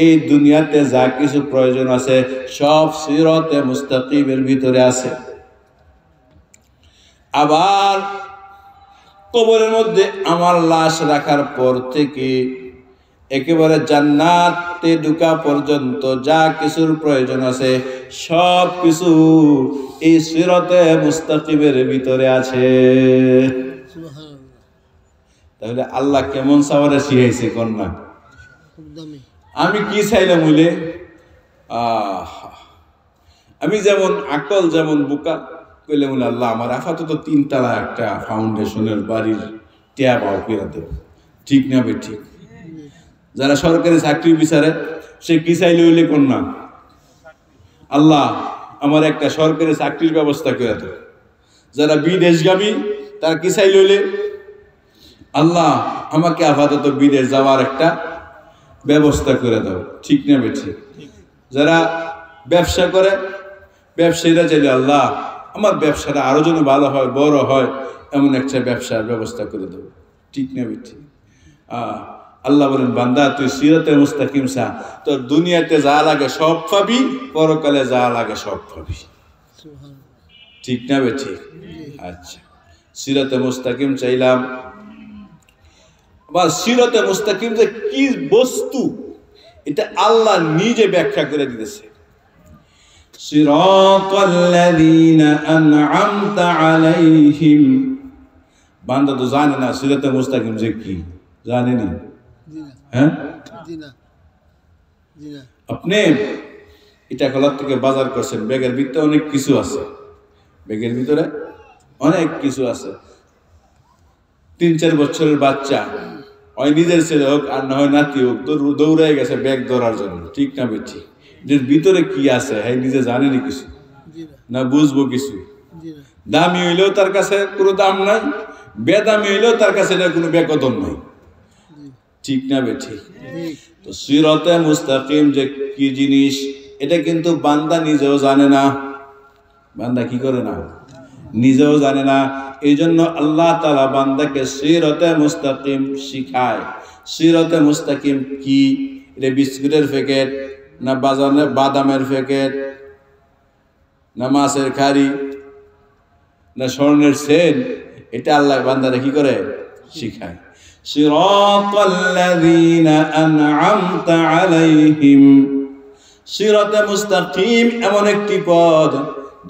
এই দুনিয়াতে যা কিছু প্রয়োজন আছে সব সিরাতে মুস্তাকিমের ভিতরে আছে। আবার কবরের মধ্যে আমার লাশ রাখার পর থেকে একেবারে জান্নাতে ঢোকা পর্যন্ত যা কিছুর প্রয়োজন আছে সব কিছু এই সিরাতে মুস্তাকিমের ভিতরে আছে। তাহলে আল্লাহ কেমন সাওয়ারে শিখাইছে কন্যা? আমি কি চাইলাম হইলে, আমি যেমন আকল যেমন বোকা কইলে বলে আল্লাহ আমার আপাতত 3 তলা একটা ফাউন্ডেশনের বাড়ির ট্যাব আও করে দেব। ঠিক না বে ঠিক? যারা সরকারি চাকরি বিচারে সে কি চাইলে হইলে কন্যা, আল্লাহ আমার একটা সরকারি চাকরির ব্যবস্থা করে দেব। যারা বিদেশগামী তারা কি চাইলে হইলে, আল্লাহ আমাকে আপাতত বিদেশ যাওয়ার একটা ব্যবস্থা করে দাও। ঠিক না বে ঠিক? যারা ব্যবসা করে ব্যবসায়ীরা চাইলে আল্লাহ আমার ব্যবসাটা আরো যেন ভালো হয়, বড় হয়, এমন একটা ব্যবসার ব্যবস্থা করে দেবো। ঠিক না বে ঠিক? আল্লাহ বলেন বান্দা তুই সিরাতে মুস্তাকিম চা, তোর দুনিয়াতে যা লাগে সব পাবি, পরকালে যা লাগে সব পাবি। ঠিক না বে ঠিক? আচ্ছা, সিরাতে মুস্তাকিম চাইলাম। আবার সিরাতে মুস্তাকিম যে কি বস্তু এটা আল্লাহ নিজে ব্যাখ্যা করে দিতেছে। সিরাতাল্লাযীনা আন'আমতা আলাইহিম। বান্দা তো জানে না সিরাতে মুস্তাকিম যে কি, জানেনি? হ্যাঁ, আপনি এটা কলার থেকে বাজার করছেন, ব্যাগের ভিতরে অনেক কিছু আছে, ব্যাগের ভিতরে অনেক কিছু আছে। 3-4 বছরের বাচ্চা হয় নিজের ছেলে হোক আর না হয় নাতি হোক, দৌড়াই গেছে ব্যাগ ধরার জন্য। ঠিক না বেঠি? এর ভিতরে কি আছে হ্যাঁ নিজে জানেনি কিছু, না বুঝবো কিছু। দামি হইলেও তার কাছে কোনো দাম নাই, বেদামি হইলেও তার কাছে এটা কোনো বেকদর নাই। ঠিক না বেঠিক? তো সিরাতে মুস্তাকিম যে কি জিনিস এটা কিন্তু বান্দা নিজেও জানে না। বান্দা কি করে না? নিজেও জানে না। এই জন্য আল্লাহ তাআলা বান্দাকে সিরাতে মুস্তাকিম শিখায়। সিরাতে মুস্তাকিম কি? এটা বিস্কুটের প্যাকেট না বাদামের প্যাকেট না মাছের খাড়ি না স্বর্ণের সেন? এটা আল্লাহ বান্দারে কি করে শিখায়। সিরাতাল্লাযীনা আন'আমতা আলাইহিম, সিরাতে মুস্তাকিম এমন একটি পথ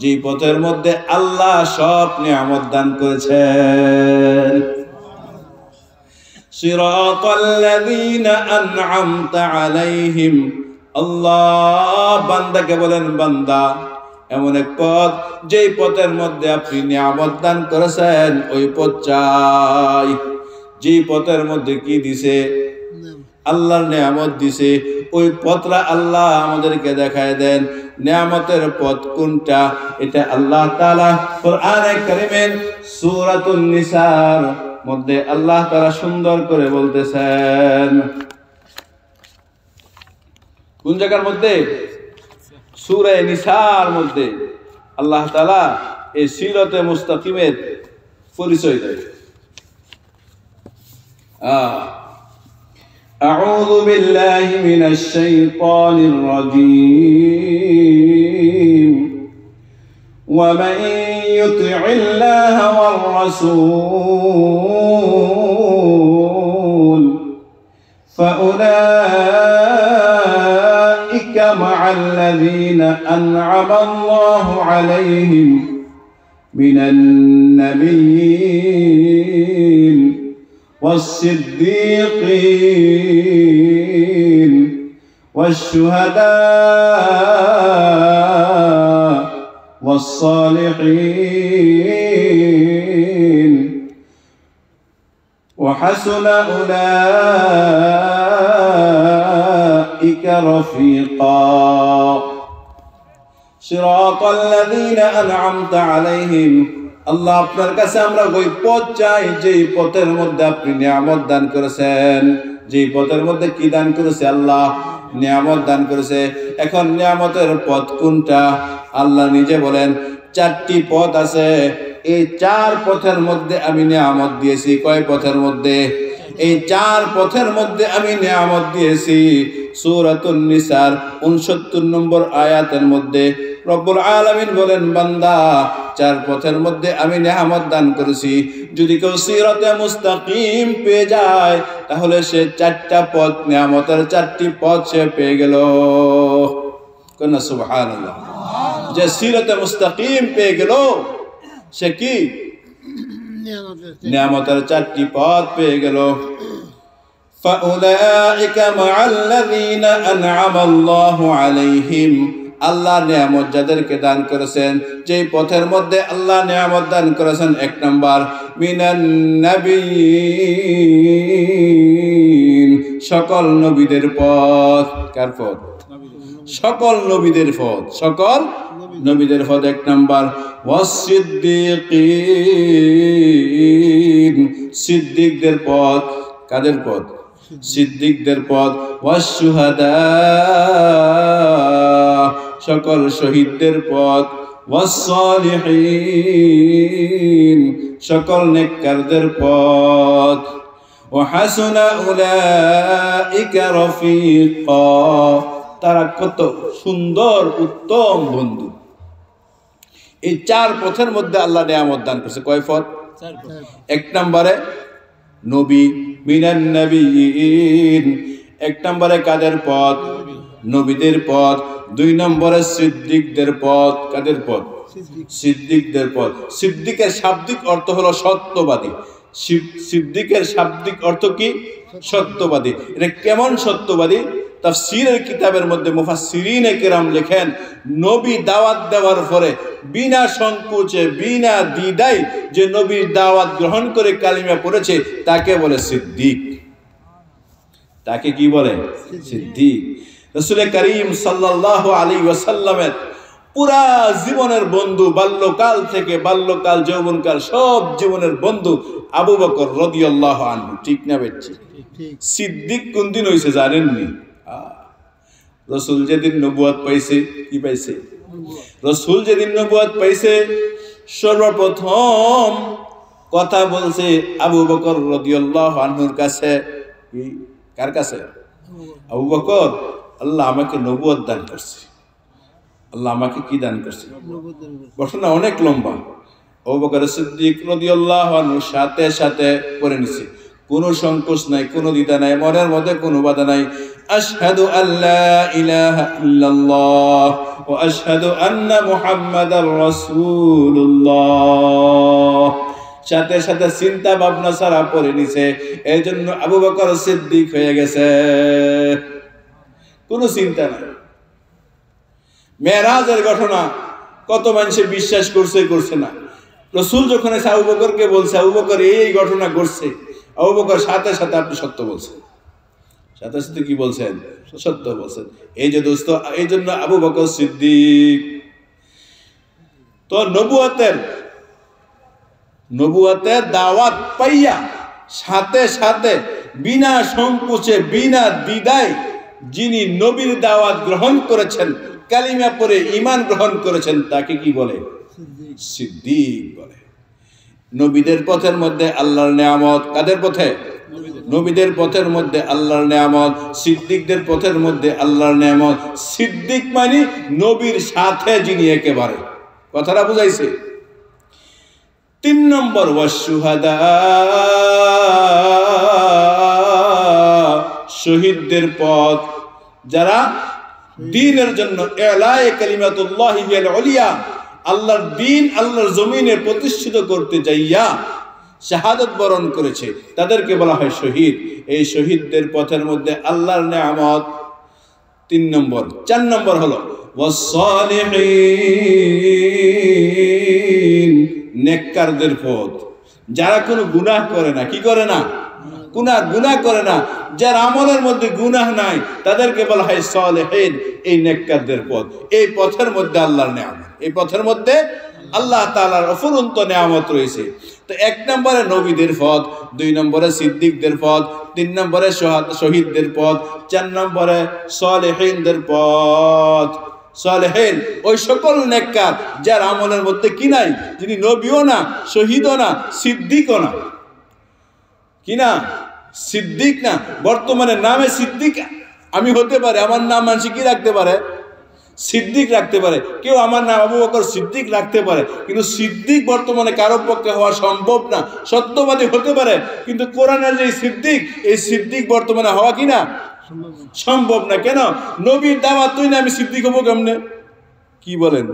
যে পথের মধ্যে আল্লাহ সব নিয়ামত দান করেছেন। সিরাতাল্লাযীনা আন'আমতা আলাইহিম, আল্লাহ বান্দাকে বলেন বান্দা এমন এক পথ যেই পথের মধ্যে আপনি নিয়ামত দান করেছেন ওই পথ চাই। যেই পথের মধ্যে কি দিছে? আল্লাহর নিয়ামত দিছে, ওই পথটা আল্লাহ আমাদেরকে দেখায় দেন। নিয়ামতের পথ কোনটা? এটা আল্লাহ তাআলা কোরআনে কারীমের সূরাতুন নিসার মধ্যে আল্লাহ তাআলা সুন্দর করে বলতেছেন। কোন জায়গার মধ্যে? সূরা নিসার মধ্যে আল্লাহ তাআলা এই সিরাতে মুস্তাকিমের পরিচয় দেয়। আউযু বিল্লাহি মিনাশ শাইতানির রাজীম। ওয়া মান ইউতি'ইল্লাহা ওয়ার রাসূল ফাউলাইকা মা'আল্লাযীনা আন'আমা আল্লাহু আলাইহিম মিনান নাবিয়্যিন والصديقين والشهداء والصالحين وحسن أولئك رفيقا صراط الذين أنعمت عليهم। আল্লাহ আপনার কাছে আমরা ওই পথ চাই যেই পথের মধ্যে আপনি নিয়ামত দান করেছেন। যেই পথের মধ্যে কি দান করেছে? আল্লাহ নিয়ামত দান করেছে। এখন নিয়ামতের পথ কোনটা? আল্লাহ নিজে বলেন চারটি পথ আছে। এই চার পথের মধ্যে আমি নিয়ামত দিয়েছি। কয় পথের মধ্যে? এই চার পথের মধ্যে আমি নিয়ামত দিয়েছি। সূরাতুন নিসার 69 নম্বর আয়াতের মধ্যে রব্বুল আলামিন বলেন বান্দা চার পথের মধ্যে আমি নিয়ামত দান করেছি। যদি কেউ সিরাতে মুস্তাকিম পেয়ে যায় তাহলে সে চারটা পথ, নিয়ামতের চারটি পথ সে পেয়ে গেল। কোন সুবহানাল্লাহ। যে সিরাতে মুস্তাকিম পেয়ে গেল সে কি? নিয়ামতের চারটি পথ পেয়ে গেল। ফাউলাইকা মা'আল্লাযীনা আন'আমা আল্লাহু আলাইহিম, আল্লাহ নিয়ামত যাদেরকে দান করেছেন, যেই পথের মধ্যে আল্লাহ নিয়ামত দান করেছেন। এক নাম্বার মিনান নাবিয়্যিন, সকল নবীদের পথ। কার পথ? সকল নবীদের পথ। সকল নবীদের পথ এক নাম্বার। ওয়াসসিদ্দীকিন, সিদ্দিকদের পথ। কাদের পথ? সিদ্দিকদের পথ। ওয়াসশুহাদা, সকল শহীদদের পথ। ওয়াসসালিহিন, সকল নেককারদের পথ। ওয়া হাসুনা উলাইকা রফিকা, তারা কত সুন্দর উত্তম বন্ধু। এই চার পথের মধ্যে আল্লাহ নিয়ামত দান করেছে। কয় পথ? এক নম্বরে নবী, মিনান নাবিয়্যিন, এক নম্বরে কাদের পথ? নবীদের পথ। দুই নম্বরে সিদ্দিকদের পথ। কাদের পথ? সিদ্দিকদের পথ। সিদ্দিকের শাব্দিক অর্থ হলো সত্যবাদী। সিদ্দিকের শাব্দিক অর্থ কি? সত্যবাদী। এটা কেমন সত্যবাদী? তাফসীরের কিতাবের মধ্যে মুফাসসিরিনে কেরাম লেখেন, নবী দাওয়াত দেওয়ার পরে বিনা সংকোচে বিনা দ্বিধায় যে নবীর দাওয়াত গ্রহণ করে কালিমা পড়েছে তাকে বলে সিদ্দিক। তাকে কি বলে? সিদ্দিক। রাসূল করিম সাল্লাল্লাহু আলাইহি ওয়াসাল্লামের পুরা জীবনের বন্ধু, বাল্যকাল থেকে বাল্যকাল যৌবনকাল সব জীবনের বন্ধু আবু বকর রাদিয়াল্লাহু আনহু। ঠিক না বেচ্ছি? সিদ্দিক কোন দিন হয়েছে জানেননি? রসুল যেদিন নবুয়ত পাইছে, কি পাইছে? রসুল যেদিন নবুয়ত পাইছে সর্বপ্রথম কথা বলছে আবু বকর রাদিয়াল্লাহু আনহুর কাছে। কার কাছে? আবু বকর, আল্লাহ আমাকে নবুয়ত দান করছে। আল্লাহ আমাকে কি দান করছে? ঘটনা অনেক লম্বা। আবু বকর সিদ্দিক রাদিয়াল্লাহু আনহু সাথে সাথে পড়ে নিছে, কোনো সংকোচ নাই, কোনো দ্বিধা নাই, মনের মধ্যে কোনো বাধা নাই। আশহাদু আল্লা ইলাহা ইল্লাল্লাহ ওয়া আশহাদু আন্না মুহাম্মাদার রাসূলুল্লাহ। সাথে সাথে চিন্তা ভাবনা ছাড়া পড়ে নিছে। এই জন্য আবু বকর সিদ্দিক হয়ে গেছে, কোনো চিন্তা নাই। মেরাজের ঘটনা কত মানুষে বিশ্বাস করছে, করছে না। রসুল যখন এসে আবু বকরকে বলছে আবু বকর এই ঘটনা ঘটছে, আবু বকর সাথে সাথে আপনি সত্য বলছেন, সাথে সাথে কি বলছেন? সত্য বলছেন। এই যে দোস্ত, এই জন্য আবু বকর সিদ্দিক তো নবুয়তের দাওয়াত পাইয়া সাথে সাথে বিনা সংকোচে বিনা দ্বিধায় যিনি নবীর দাওয়াত গ্রহণ করেছেন, কালিমা পড়ে ঈমান গ্রহণ করেছেন, তাকে কি বলে? সিদ্দিক বলে। নবীদের পথের মধ্যে আল্লাহর নেয়ামত, কাদের পথে? নবীদের পথের মধ্যে আল্লাহর নেয়ামত, সিদ্দিকদের পথের মধ্যে আল্লাহর নেয়ামত। সিদ্দিক মানে নবীর সাথে যিনি একেবারে, কথাটা বুঝাইছে। 3 নম্বর ওয়াশুহাদা, শহীদদের পথ, যারা দ্বীনের জন্য ইলায়ে কালিমাতুল্লাহি হিয়াল উলিয়া, আল্লাহর দ্বীন আল্লাহর জমিনে প্রতিষ্ঠিত করতে যাইয়া শাহাদাত বরণ করেছে, তাদেরকে বলা হয় শহীদ। এই শহীদদের পথের মধ্যে আল্লাহর নেয়ামত 3 নম্বর। 4 নম্বর হলো ওয়াসসালিহিন, নেককারদের পথ, যারা কোনো গুনাহ করে না, কি করে না? গুনাহ করে না, যার আমলের মধ্যে গুনাহ নাই, তাদেরকে বলা হয় সালেহিন। এই নেককারদের পথ, এই পথের মধ্যে আল্লাহর নেয়ামত, এই পথের মধ্যে আল্লাহ তাআলার অফুরন্ত নেয়ামত রয়েছে। তো 1 নম্বরে নবীদের পথ, 2 নম্বরে সিদ্দিকদের পথ, 3 নম্বরে শহীদদের পথ, 4 নম্বরে সালেহিনদের পথ। সালেহিন ওই সকল নেককার যার আমলের মধ্যে কি নাই, যিনি নবীও না, শহীদও না, সিদ্দিকও না। কি না? সিদ্দিক না। বর্তমানে নামে সিদ্দিক আমি হতে পারে, আমার নাম মানুষ কি রাখতে পারে? সিদ্দিক রাখতে পারে। কেউ আমার নাম আবু বকর সিদ্দিক রাখতে পারে, কিন্তু সিদ্দিক বর্তমানে কারো পক্ষে হওয়া সম্ভব না। সত্যবাদী হতে পারে, কিন্তু কোরআনের যে সিদ্দিক, এই সিদ্দিক বর্তমানে হওয়া কি না? সম্ভব না। কেন? নবীর দাওয়াত তুই না, আমি সিদ্দিক হবো কেমনে? কি বলেন?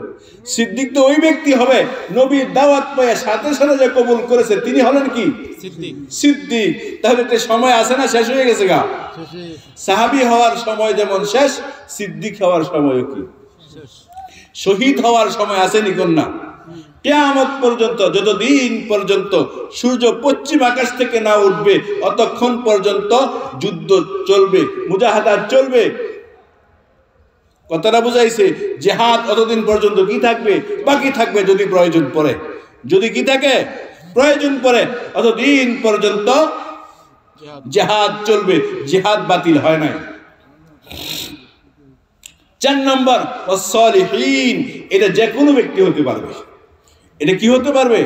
সিদ্দিক তো ওই ব্যক্তি হবে নবীর দাওয়াত পেয়ে সাথে সাথে যে কবুল করেছে, তিনি হলেন কি? সিদ্দিক। তাহলে একটা সময় আছে না, শেষ হয়ে গেছে গা? সাহাবী হওয়ার সময় যেমন শেষ, সিদ্দিক হওয়ার সময় কি? শহীদ হওয়ার সময় আসেনি কোন না? কিয়ামত পর্যন্ত, যতদিন পর্যন্ত সূর্য পশ্চিম আকাশ থেকে না উঠবে, অতক্ষণ পর্যন্ত যুদ্ধ চলবে, মুজাহাদা চলবে। কথাটা বুঝাইছে? জিহাদ অতদিন পর্যন্ত কি থাকবে? বাকি থাকবে। যদি প্রয়োজন পড়ে, যদি কি থাকে? প্রয়োজন পড়ে, অতদিন পর্যন্ত জিহাদ চলবে। জিহাদ বাতিল হয় নাই। 4 নম্বর ওয়াসসালিহিন, এটা যে কোনো ব্যক্তি হতে পারবে। এটা কি হতে পারবে?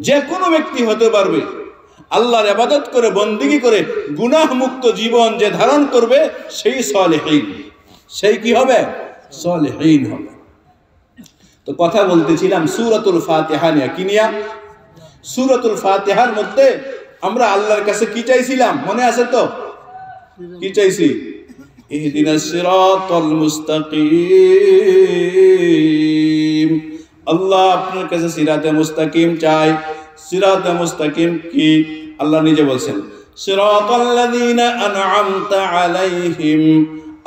যে কোনো ব্যক্তি হতে পারবে। আল্লাহর ইবাদত করে, বন্দেগী করে গুনাহ মুক্ত জীবন যে ধারণ করবে, সেই সালেহিন। সেই কি হবে? সালেহিন হবে। তো কথা বলতেছিলাম সূরাতুল ফাতিহা নিয়ে। কি নিয়ে? সূরাতুল ফাতিহার মধ্যে আমরা আল্লাহর কাছে কি চাইছিলাম? মনে আছে তো? কি চাইছি? ইহদিনাস সিরাতাল মুস্তাকিম। আল্লাহ আপনার কাছে সিরাতে মুস্তাকিম চাই। সিরাতে মুস্তাকিম কি? আল্লাহ নিজে বলছেন, সিরাতাল্লাযীনা আন'আমতা আলাইহিম।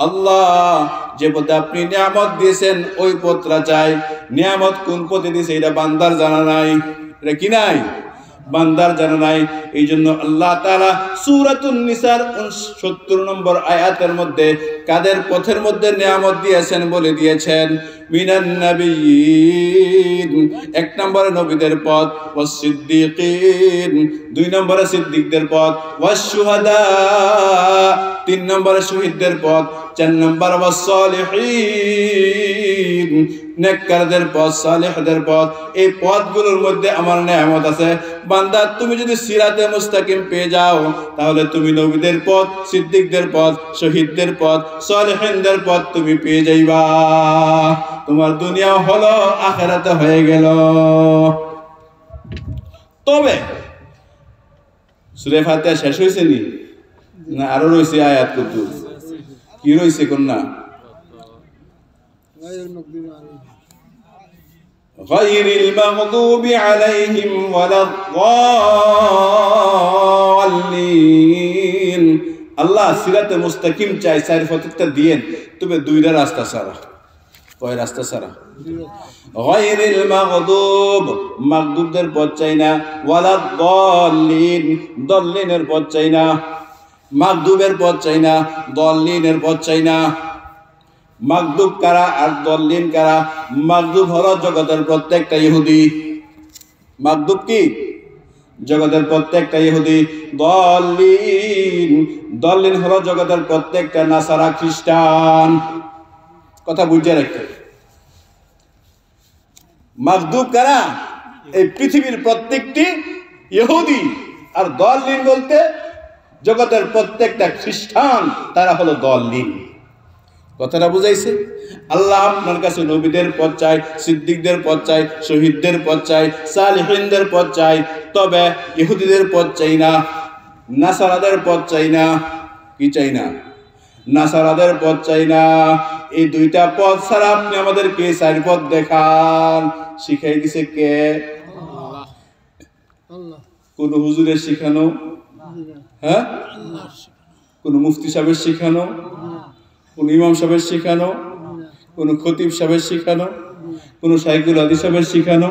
আল্লাহ যে পথে আপনি নিয়ামত দিয়েছেন ওই পথটা চাই। নিয়ামত কোন পথে দিয়েছে এটা বান্দার জানা নাই। এটা কি নাই? বান্দার জানা নাই। এই জন্য আল্লাহ তাআলা সূরাতুন নিসার 70 নম্বর আয়াতের মধ্যে কাদের পথের মধ্যে নিয়ামত দিয়েছেন বলে দিয়েছেন, মিনান নাবিয়্যিন, 1 নম্বরে নবীদের পথ, ওয়াস সিদ্দিকিন, 2 নম্বরে সিদ্দিকদের পথ, ওয়াস শুহাদা, 3 নম্বরে শহীদদের পথ, 4 নম্বরে ওয়াস সালিহিন, নেককারদের পথ, সালেহদের পথ। এই পথগুলোর মধ্যে আমার নিয়ামত আছে। বান্দা তুমি যদি সিরাতে মুস্তাকিম পেয়ে যাও তাহলে তুমি নবীদের পথ, সিদ্দিকদের পথ, শহীদদের পথ, সালেহিনদের পথ তুমি পেয়ে যাইবা। তোমার দুনিয়া হলো, আখিরাতে হয়ে গেল। তবে সূরা ফাতিহা শেষ হইছে নি না আরো রইছে আয়াত কত কি রইছে কোন না? গায়রিল মাগদুবি আলাইহিম ওয়ালাদ-দাল্লিন। আল্লাহ সিরাতে মুস্তাকিম চাই, চার পথটা দিয়েন, তবে দুইটা রাস্তা ছাড়া। কয় রাস্তা ছাড়া? গায়রিল মাগদুব, মাগদুবদের পথ চাই না, ওয়ালাদ-দাল্লিন, দাল্লিনের পথ চাই না। মাগদুবের পথ চাই না, দাল্লিনের পথ চাই না। মাগদুব কারা আর দাল্লিন কারা? মাগদুব হলো জগতের প্রত্যেকটা ইহুদি। মাগদুব কি? জগতের প্রত্যেকটা ইহুদি। দাল্লিন, দাল্লিন হলো জগতের প্রত্যেকটা নাসারা, খ্রিস্টান। কথা বুঝে রাখতে। মাগদুব কারা? এই পৃথিবীর প্রত্যেকটি ইহুদি। আর দাল্লিন বলতে জগতের প্রত্যেকটা খ্রিস্টান, তারা হলো দাল্লিন। কথাটা বুঝাইছে? আল্লাহ আপনার কাছে নবীদের পথ চাই, সিদ্দিকদের পথ চাই, শহীদদের পথ চাই, সালেহিনদের পথ চাই, তবে ইহুদিদের পথ চাই না, নাসারাদের পথ চাই না। কি চাই না? নাসারাদের পথ চাই না। এই দুইটা পথ ছাড়া আপনি আমাদেরকে চার পথ দেখান। শিখাই দিছে কে? কোন হুজুরের শিখানো? হ্যাঁ, কোন মুফতি সাহেবের শিখানো? কোন ইমাম সাহেবের শিখানো? কোন খতিব সাহেবের শিখানো? কোন শাইখুল হাদিস সাহেবের শিখানো?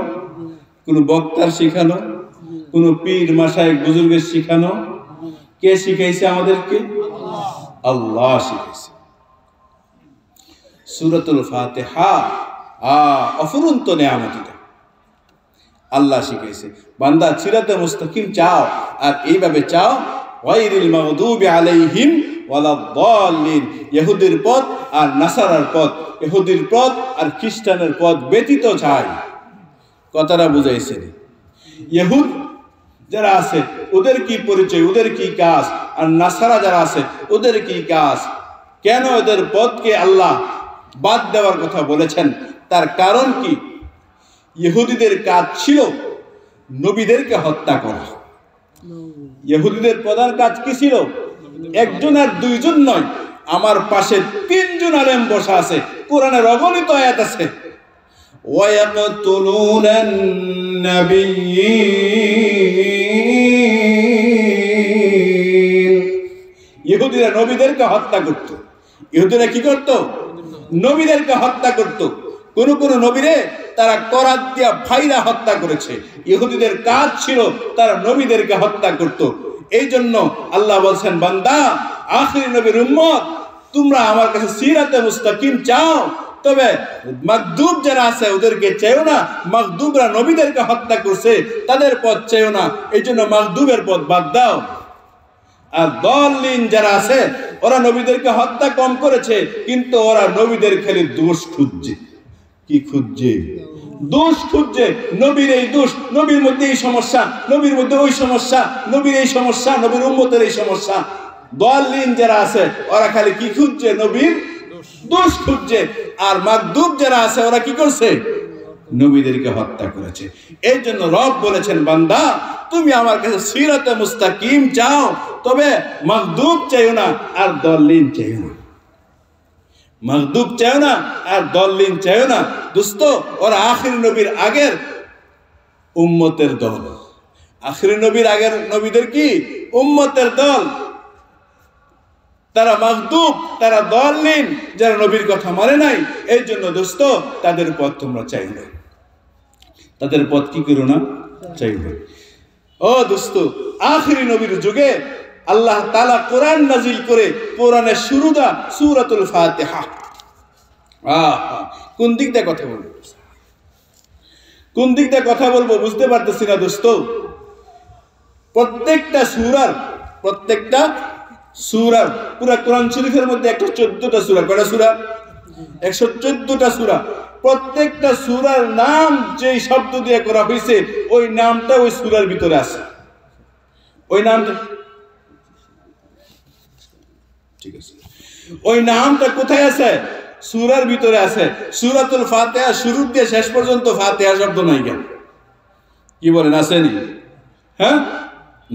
কোন বক্তার শিখানো? কোন পীর মাশায়েখ বুজুর্গের শিখানো? কে শিখাইছে আমাদেরকে? আল্লাহ শিখাইছে। সূরাতুল ফাতিহা অফুরন্ত নিয়ামত, এটা আল্লাহ শিখাইছে। বান্দা সিরাতে মুস্তাকিম চাও আর এইভাবে চাও, গায়রিল মাগদুবি আলাইহিম ওয়ালাদ-দাল্লিন, ইহুদির পথ আর নাসারার পথ, ইহুদির পথ আর খ্রিস্টানের পথ ব্যতীত চাই। কথাটা বুঝাইছে? ইহুদ যারা আছে ওদের কি পরিচয়, ওদের কি কাজ, আর নাসারা যারা আছে ওদের কি কাজ? কেন ওদের পথকে আল্লাহ বাদ দেওয়ার কথা বলেছেন? তার কারণ কি? ইহুদিদের কাজ ছিল নবীদেরকে হত্যা করা। ইহুদিদের প্রধান কাজ কি ছিল? একজন আর দুইজন নয়, আমার পাশে 3 জন আলেম বসা আছে, কোরআনের অগণিত আয়াত আছে। ওয়ায়াকতুলুনান নাবিয়্যিন, ইহুদিরা নবীদেরকে হত্যা করত। ইহুদিরা কি করত? নবীদেরকে হত্যা করত। কোন কোন নবীরে তারা করাত দিয়া ভাইরা হত্যা করেছে। ইহুদিদের কাজ ছিল তারা নবীদেরকে হত্যা করত। এই জন্য আল্লাহ বলছেন, বান্দা আখিরি নবীর উম্মত, তোমরা আমার কাছে সিরাতে মুস্তাকিম চাও, তবে মাগদুব যারা আছে ওদেরকে চাইও না। মাগদুবরা নবীদেরকে হত্যা করছে, তাদের পথ চাইও না। এই জন্য মাগদুবের পথ বাদ দাও। আর দাল্লিন যারা আছে ওরা নবীদেরকে হত্যা কম করেছে, কিন্তু ওরা নবীদের খালি দোষ খুঁজছে। কি খুঁজছে? দোষ খুঁজছে। নবীর এই দোষ, নবীর মধ্যে এই সমস্যা, নবীর মধ্যে ওই সমস্যা, নবীর এই সমস্যা, নবীর উম্মতের এই সমস্যা। দাল্লিন যারা আছে ওরা খালি কি খুঁজছে? নবীর দোষ খুঁজছে। আর মাগদুব যারা আছে ওরা কি করছে? নবীদেরকে হত্যা করেছে। এই জন্য রব বলেছেন, বান্দা তুমি আমার কাছে সিরাতে মুস্তাকিম চাও, তবে মাগদুব চাইও না আর দাল্লিন চাইও না। মাগদুব চাইও না আর দাল্লিন চাইও না। দোস্ত, ওরা আখির নবীর আগের উম্মতের দল। আখির নবীর আগের নবীদের কি? উম্মতের দল। তারা মাগদুব, তারা দাল্লিন, যারা নবীর কথা মানে নাই। এই জন্য দোস্ত, তাদের পথ তোমরা চাইও না। তাদের পথ কি করো না? চাইও না। ও দোস্ত, আখিরি নবীর যুগে আল্লাহ তাআলা কোরআন নাজিল করে কোরআনের শুরুটা সূরাতুল ফাতিহা। কোন দিক দিয়ে কথা বলবো, কোন দিক দিয়ে কথা বলবো বুঝতে পারতেছি না দোস্ত। প্রত্যেকটা সূরার পুরা কোরআন শরীফের মধ্যে 114টা সূরা, কয়টা সূরা? 114টা সূরা। প্রত্যেকটা সূরার নাম যেই শব্দ দিয়ে করা হয়েছে ওই নামটা ওই সূরার ভিতরে আছে। ওই নামটা ঠিক আছে, ওই নামটা কোথায় আছে? সূরার ভিতরে আছে। সূরাতুল ফাতিহা শুরু থেকে শেষ পর্যন্ত ফাতিহা শব্দ নাই কেন? কি বলেন, আসেনি? হ্যাঁ,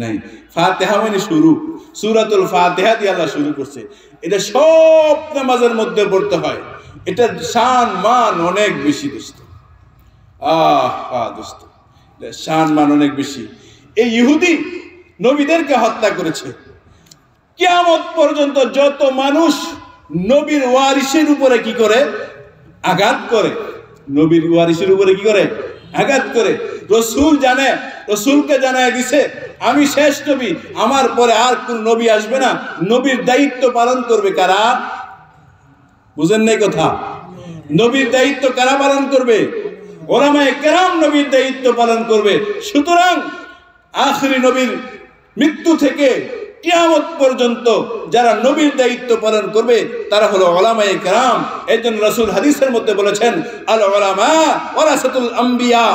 নাই। ফাতিহা মানে শুরু, সূরাতুল ফাতিহা দিয়ে আল্লাহ শুরু করছে। এটা সব নামাজের মধ্যে পড়তে হয়। এটার শান মান অনেক বেশি দোস্ত। দোস্ত, শান মান অনেক বেশি। এই ইহুদি নবীদেরকে হত্যা করেছে। কিয়ামত পর্যন্ত যত মানুষ নবীর ওয়ারিসের উপরে কি করে? আঘাত করে। নবীর ওয়ারিসের উপরে কি করে? আঘাত করে। রসুল জানে, রসুলকে জানায় দিছে আমি শেষ নবী, আমার পরে আর কোন নবী আসবে না। নবীর দায়িত্ব পালন করবে কারা? বুঝেন নাই কথা? নবীর দায়িত্ব কারা পালন করবে? ওলামায়ে কেরাম নবীর দায়িত্ব পালন করবে। সুতরাং আখিরি নবীর মৃত্যু থেকে কিয়ামত পর্যন্ত যারা নবীর দায়িত্ব পালন করবে তারা হলো ওলামায়ে কেরাম। এজন্য রাসূল হাদিসের মধ্যে বলেছেন, আল উলামা ওয়ারাসাতুল আম্বিয়া,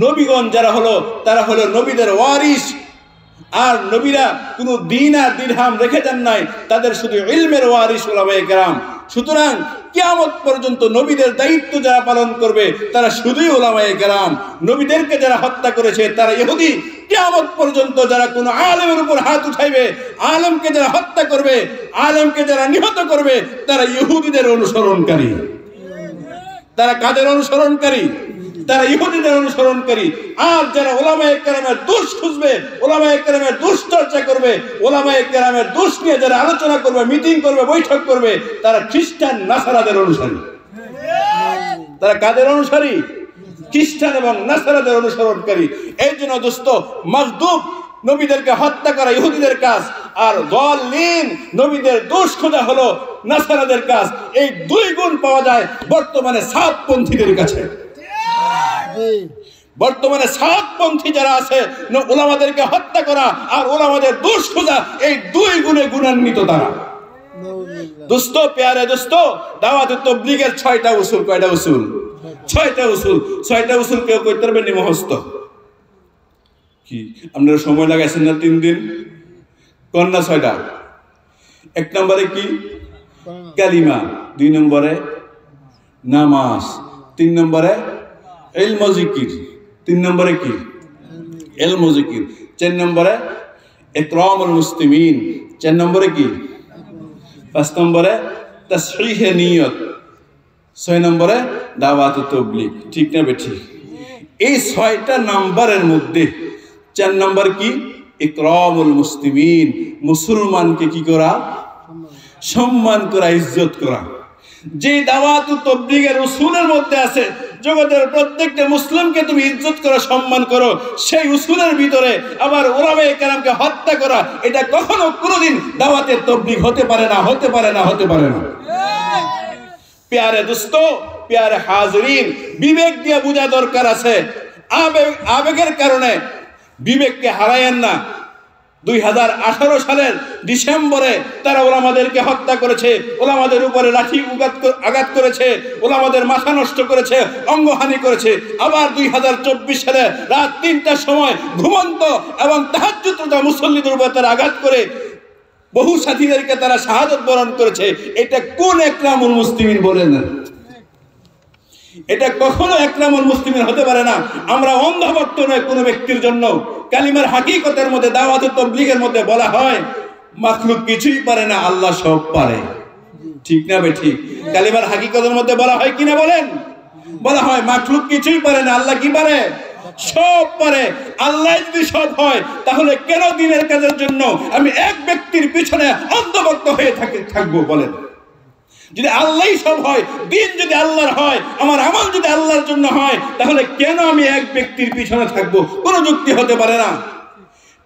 নবীগণ যারা হলো তারা হলো নবীদের ওয়ারিস। আর নবীরা কোনো দিন আর দিরহাম রেখে যান নাই, তাদের শুধু ইলমের ওয়ারিস ওলামায়ে কেরাম। সুতরাং কিয়ামত পর্যন্ত নবীদের দায়িত্ব যারা পালন করবে তারা শুধুই ওলামায়ে কেরাম। নবীদেরকে যারা হত্যা করেছে তারা ইহুদি। কিয়ামত পর্যন্ত যারা কোনো আলেমের উপর হাত উঠাইবে, আলেমকে যারা হত্যা করবে, আলেমকে যারা নিহত করবে, তারা ইহুদিদের অনুসরণকারী। তারা কাদের অনুসরণকারী? তারা ইহুদিদের অনুসরণকারী। আর যারা ওলামায়ে কেরামের দোষ খুঁজবে, ওলামায়ে কেরামের দোষ চর্চা করবে, ওলামায়ে কেরামের দোষ নিয়ে যারা আলোচনা করবে, মিটিং করবে, বৈঠক করবে, তারা খ্রিস্টান নাসারাদের অনুসারী। তারা কাদের অনুসারী? খ্রিস্টান এবং নাসারাদের অনুসরণকারী। এই জন্য দোস্ত, মাগদুব নবীদেরকে হত্যা করা ইহুদিদের কাজ, আর দাল্লিন নবীদের দোষ খোঁজা হলো নাসারাদের কাজ। এই দুই গুণ পাওয়া যায় বর্তমানে সাতপন্থীদের কাছে। বর্তমানে সাতপন্থী যারা আছে, ওলামাদেরকে হত্যা করা আর ওলামাদের দোষ খোঁজা, এই দুই গুণে গুণান্বিত তারা। দোস্ত, প্যারে দোস্ত, দাওয়াত তাবলীগের 6টা উসুল। কয়টা উসুল? 6টা উসুল। 6টা উসুল কেউ করতে পারবেন নি মুখস্থ? কি আপনারা সময় লাগাইছেন না 3 দিন? কোন না 6টা? 1 নম্বরে কি? কালিমা। 2 নম্বরে নামাজ। 3 নম্বরে ইলম ও জিকির। 3 নম্বরে কি? ইলম ও জিকির। 4 নম্বরে ইকরামুল মুসলিমিন। 4 নম্বরে কি? 5 নম্বরে তাসহিহ নিয়ত। 6 নম্বরে দাওয়াত তাবলীগ। ঠিক না বেঠিক? এই 6টা নাম্বারের মধ্যে 4 নম্বর কি? ইকরামুল মুসলিমিন, মুসলমানকে কি করা? সম্মান করা, ইজ্জত করা। যে দাওয়াত তাবলীগের উসুলের মধ্যে আছে, জগতের প্রত্যেকটা মুসলিমকে তুমি ইজ্জত করো, সম্মান করো, সেই উসুলের ভিতরে আবার ওলামায়ে কেরামকে হত্যা করা, এটা কখনো কোনোদিন দাওয়াতের তাবলীগ হতে পারে না, হতে পারে না, হতে পারে না। প্যারে দোস্ত, প্যারে হাজরিন, বিবেক দিয়ে বোঝা দরকার আছে। আবেগের কারণে বিবেককে হারায়েন না। 2018 সালের ডিসেম্বরে তারা ওলামাদেরকে হত্যা করেছে, ওলামাদের উপরে লাঠি আঘাত করেছে, ওলামাদের মাথা নষ্ট করেছে, অঙ্গহানি করেছে। আবার 2024 সালে রাত 3টার সময় ঘুমন্ত এবং তাহাজ্জুদরত মুসল্লিদের উপর তারা আঘাত করে বহু সাথীদেরকে তারা শাহাদাত বরণ করেছে। এটা কোন ইকরামুল মুসলিমিন বলেন? এটা কখনো ইকরামুল মুসলিমিন হতে পারে না। আমরা অন্ধভক্ত নয় কোনো ব্যক্তির জন্য। কালিমার হাকিকতের মধ্যে, দাওয়াত তাবলীগের মধ্যে বলা হয় মাখলুক কিছুই পারে না, আল্লাহ সব পারে। ঠিক না বেঠিক? কালিমার হাকিকতের মধ্যে বলা হয় কিনা বলেন? বলা হয় মাখলুক কিছুই পারে না, আল্লাহ কি পারে? সব পারে। আল্লাহ যদি সব হয় তাহলে কেন দিনের কাজের জন্য আমি এক ব্যক্তির পিছনে অন্ধভক্ত হয়ে থাকবো বলেন? যদি আল্লাহই সব হয়, দিন যদি আল্লাহর হয়, আমার আমল যদি আল্লাহর জন্য হয়, তাহলে কেন আমি এক ব্যক্তির পিছনে থাকবো? কোনো যুক্তি হতে পারে না।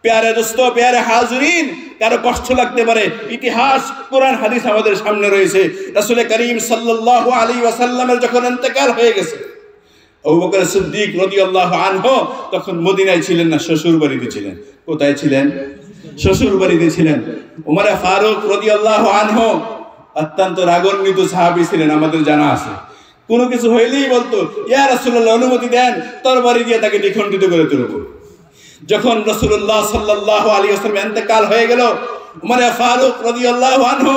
প্যারে দোস্ত, প্যারে হাজরিন, কারো কষ্ট লাগতে পারে, ইতিহাস কোরআন হাদিস আমাদের সামনে রয়েছে। রাসূল করিম সাল্লাল্লাহু আলাইহি ওয়াসাল্লামের যখন ইন্তেকাল হয়ে গেছে, আবু বকর সিদ্দিক রাদিয়াল্লাহু আনহু তখন মদিনায় ছিলেন না, শ্বশুর বাড়িতে ছিলেন। কোথায় ছিলেন? শ্বশুর বাড়িতে ছিলেন। ওমর ফারুক রাদিয়াল্লাহু আনহু অত্যন্ত রাগান্বিত সাহাবী ছিলেন, আমাদের জানা আছে। কোনো কিছু হইলেই বলতো, ইয়া রাসূলুল্লাহ অনুমতি দেন, তরবারি দিয়ে তাকে দ্বিখণ্ডিত করে তুলব। যখন রাসূলুল্লাহ সাল্লাল্লাহু আলাইহি ওয়াসাল্লাম ইন্তেকাল হয়ে গেল, ওমর ফারুক রাদিয়াল্লাহু আনহু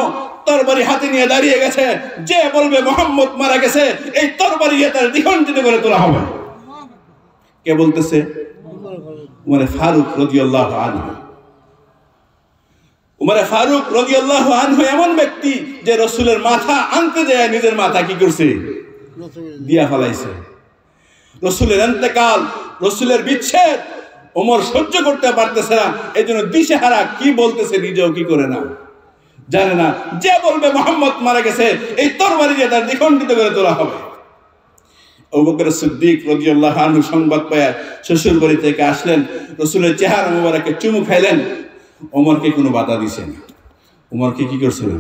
তরবারি হাতে নিয়ে দাঁড়িয়ে গেছে, যে বলবে মুহাম্মদ মারা গেছে, এই তরবারি দিয়ে তার দ্বিখণ্ডিত করে তোলা হবে। কে বলতেছে? ওমর ফারুক রাদিয়াল্লাহু আনহু। ওমর ফারুক রাদিয়াল্লাহু আনহু এমন ব্যক্তি যে রাসূলের মাথা আনতে যায় নিজের মাথা কি করছে? দিয়া ফেলাইছে। রাসূলের ইন্তেকাল, রাসূলের বিচ্ছেদ ওমর সহ্য করতে পারতেছে না, এইজন্য দিশেহারা, কি বলতেছে নিজেও কি করে না জানে না। যে বলবে মুহাম্মদ মারা গেছে, এই তরবারি দিয়ে তার দ্বিখণ্ডিত করে তোলা হবে। আবু বকর সিদ্দিক রাদিয়াল্লাহু আনহু সংবাদ পেয়ে শ্বশুর বাড়ি থেকে আসলেন, রাসূলের চেহারা মোবারকে চুমু খাইলেন। ওমরকে কোনো বাধা দিছে না। ওমরকে কি করছে না?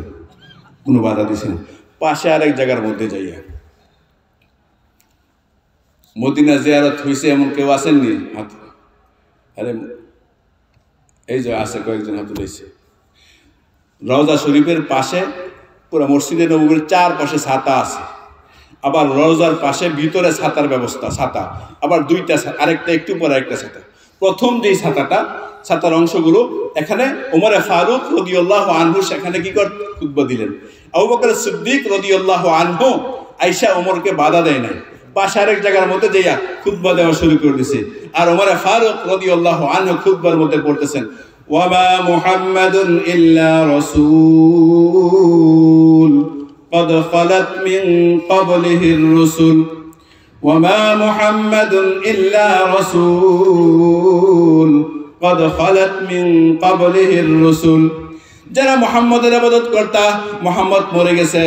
কোনো বাধা দিছে না। পাশে আরেক জায়গার মধ্যে যাইয়া, মদিনা জিয়ারত হয়েছে এমন কেউ আসেননি? হাত, আরে এই যে আছে কয়েকজন হাত তুলেছে। রওজা শরীফের পাশে, পুরো মসজিদে নববীর চারপাশে ছাতা আছে, আবার রওজার পাশে ভিতরে ছাতার ব্যবস্থা, ছাতা আবার দুইটা, আরেকটা একটু পরে আরেকটা ছাতা। প্রথম যেই ছাতাটা, ছাতার অংশগুলো এখানে ওমর ফারুক রাদিয়াল্লাহু আনহু সেখানে কি করে খুতবা দিলেন। আবু বকর সিদ্দিক রাদিয়াল্লাহু আনহু আয়েশা ওমরকে বাধা দেয় নাই, পাশে আরেক জায়গার মধ্যে যাইয়া খুতবা দেওয়া শুরু করে দিয়েছে। আর ওমর ফারুক রাদিয়াল্লাহু আনহু খুতবার মধ্যে পড়তেছেন, ওয়ামা মুহাম্মাদুন ইল্লা রাসূল قد خلت من قبله الرسل وما محمد إلا رسول قد خلت من قبله الرسل। যারা মুহাম্মদের ইবাদত করতা, মুহাম্মদ মরে গেছে।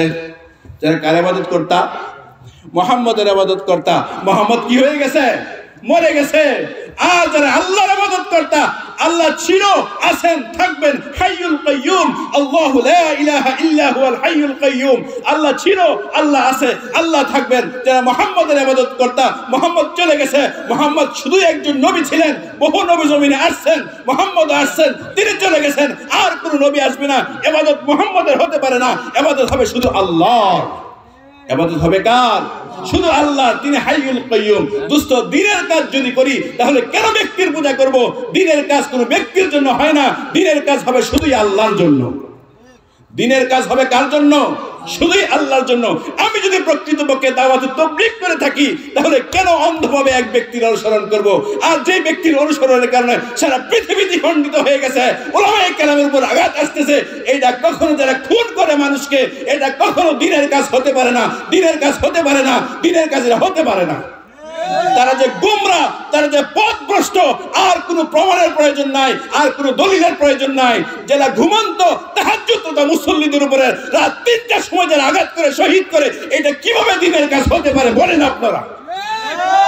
যারা কার ইবাদত করতা? মুহাম্মদের ইবাদত করতা, মুহাম্মদ কি হয়ে গেছে? মরে গেছে। আর যারা আল্লাহর ইবাদত করতা, আল্লাহ ছিল, আছেন, থাকবেন, হাইয়ুল কাইয়ুম, আল্লাহু লা ইলাহা ইল্লা হুয়াল হাইয়ুল কাইয়ুম। আল্লাহ ছিল, আল্লাহ আছে, আল্লাহ থাকবেন। যারা মুহাম্মদের ইবাদত করতা, মুহাম্মদ চলে গেছে। মুহাম্মদ শুধু একজন নবী ছিলেন, বহু নবী জমিনে আসছেন, মুহাম্মদ আসছেন, তিনি চলে গেছেন, আর কোন নবী আসবে না। ইবাদত মুহাম্মদের হতে পারে না, ইবাদত হবে শুধু আল্লাহর। ইবাদত হবে কার? শুধু আল্লাহ। তিনি হাইয়ুল কাইয়ুম। দোস্ত, দ্বীনের কাজ যদি করি তাহলে কেন ব্যক্তির পূজা করব? দ্বীনের কাজ কোনো ব্যক্তির জন্য হয় না, দ্বীনের কাজ হবে শুধুই আল্লাহর জন্য। দ্বীনের কাজ হবে কার জন্য? শুধুই আল্লাহর জন্য। আমি যদি প্রকৃতপক্ষে দাওয়াত তাবলীগ করে থাকি, তাহলে কেন অন্ধভাবে এক ব্যক্তির অনুসরণ করব? আর যে ব্যক্তির অনুসরণের কারণে সারা পৃথিবী দ্বিখণ্ডিত হয়ে গেছে, উলামায়ে কেরামের উপর আঘাত আসতেছে, এটা কখনো যারা খুন করে মানুষকে, এটা কখনো দ্বীনের কাজ হতে পারে না, দ্বীনের কাজ হতে পারে না, দ্বীনের কাজ হতে পারে না। তারা যে গোমরা, তারা যে পথভ্রষ্ট, আর কোনো প্রমাণের প্রয়োজন নাই, আর কোনো দলিলের প্রয়োজন নাই। যারা ঘুমন্ত তাহাজ্জুদরত মুসল্লিদের উপরে রাত ৩টার সময় যারা আঘাত করে শহীদ করে, এটা কিভাবে দ্বীনের কাজ হতে পারে বলেন আপনারা?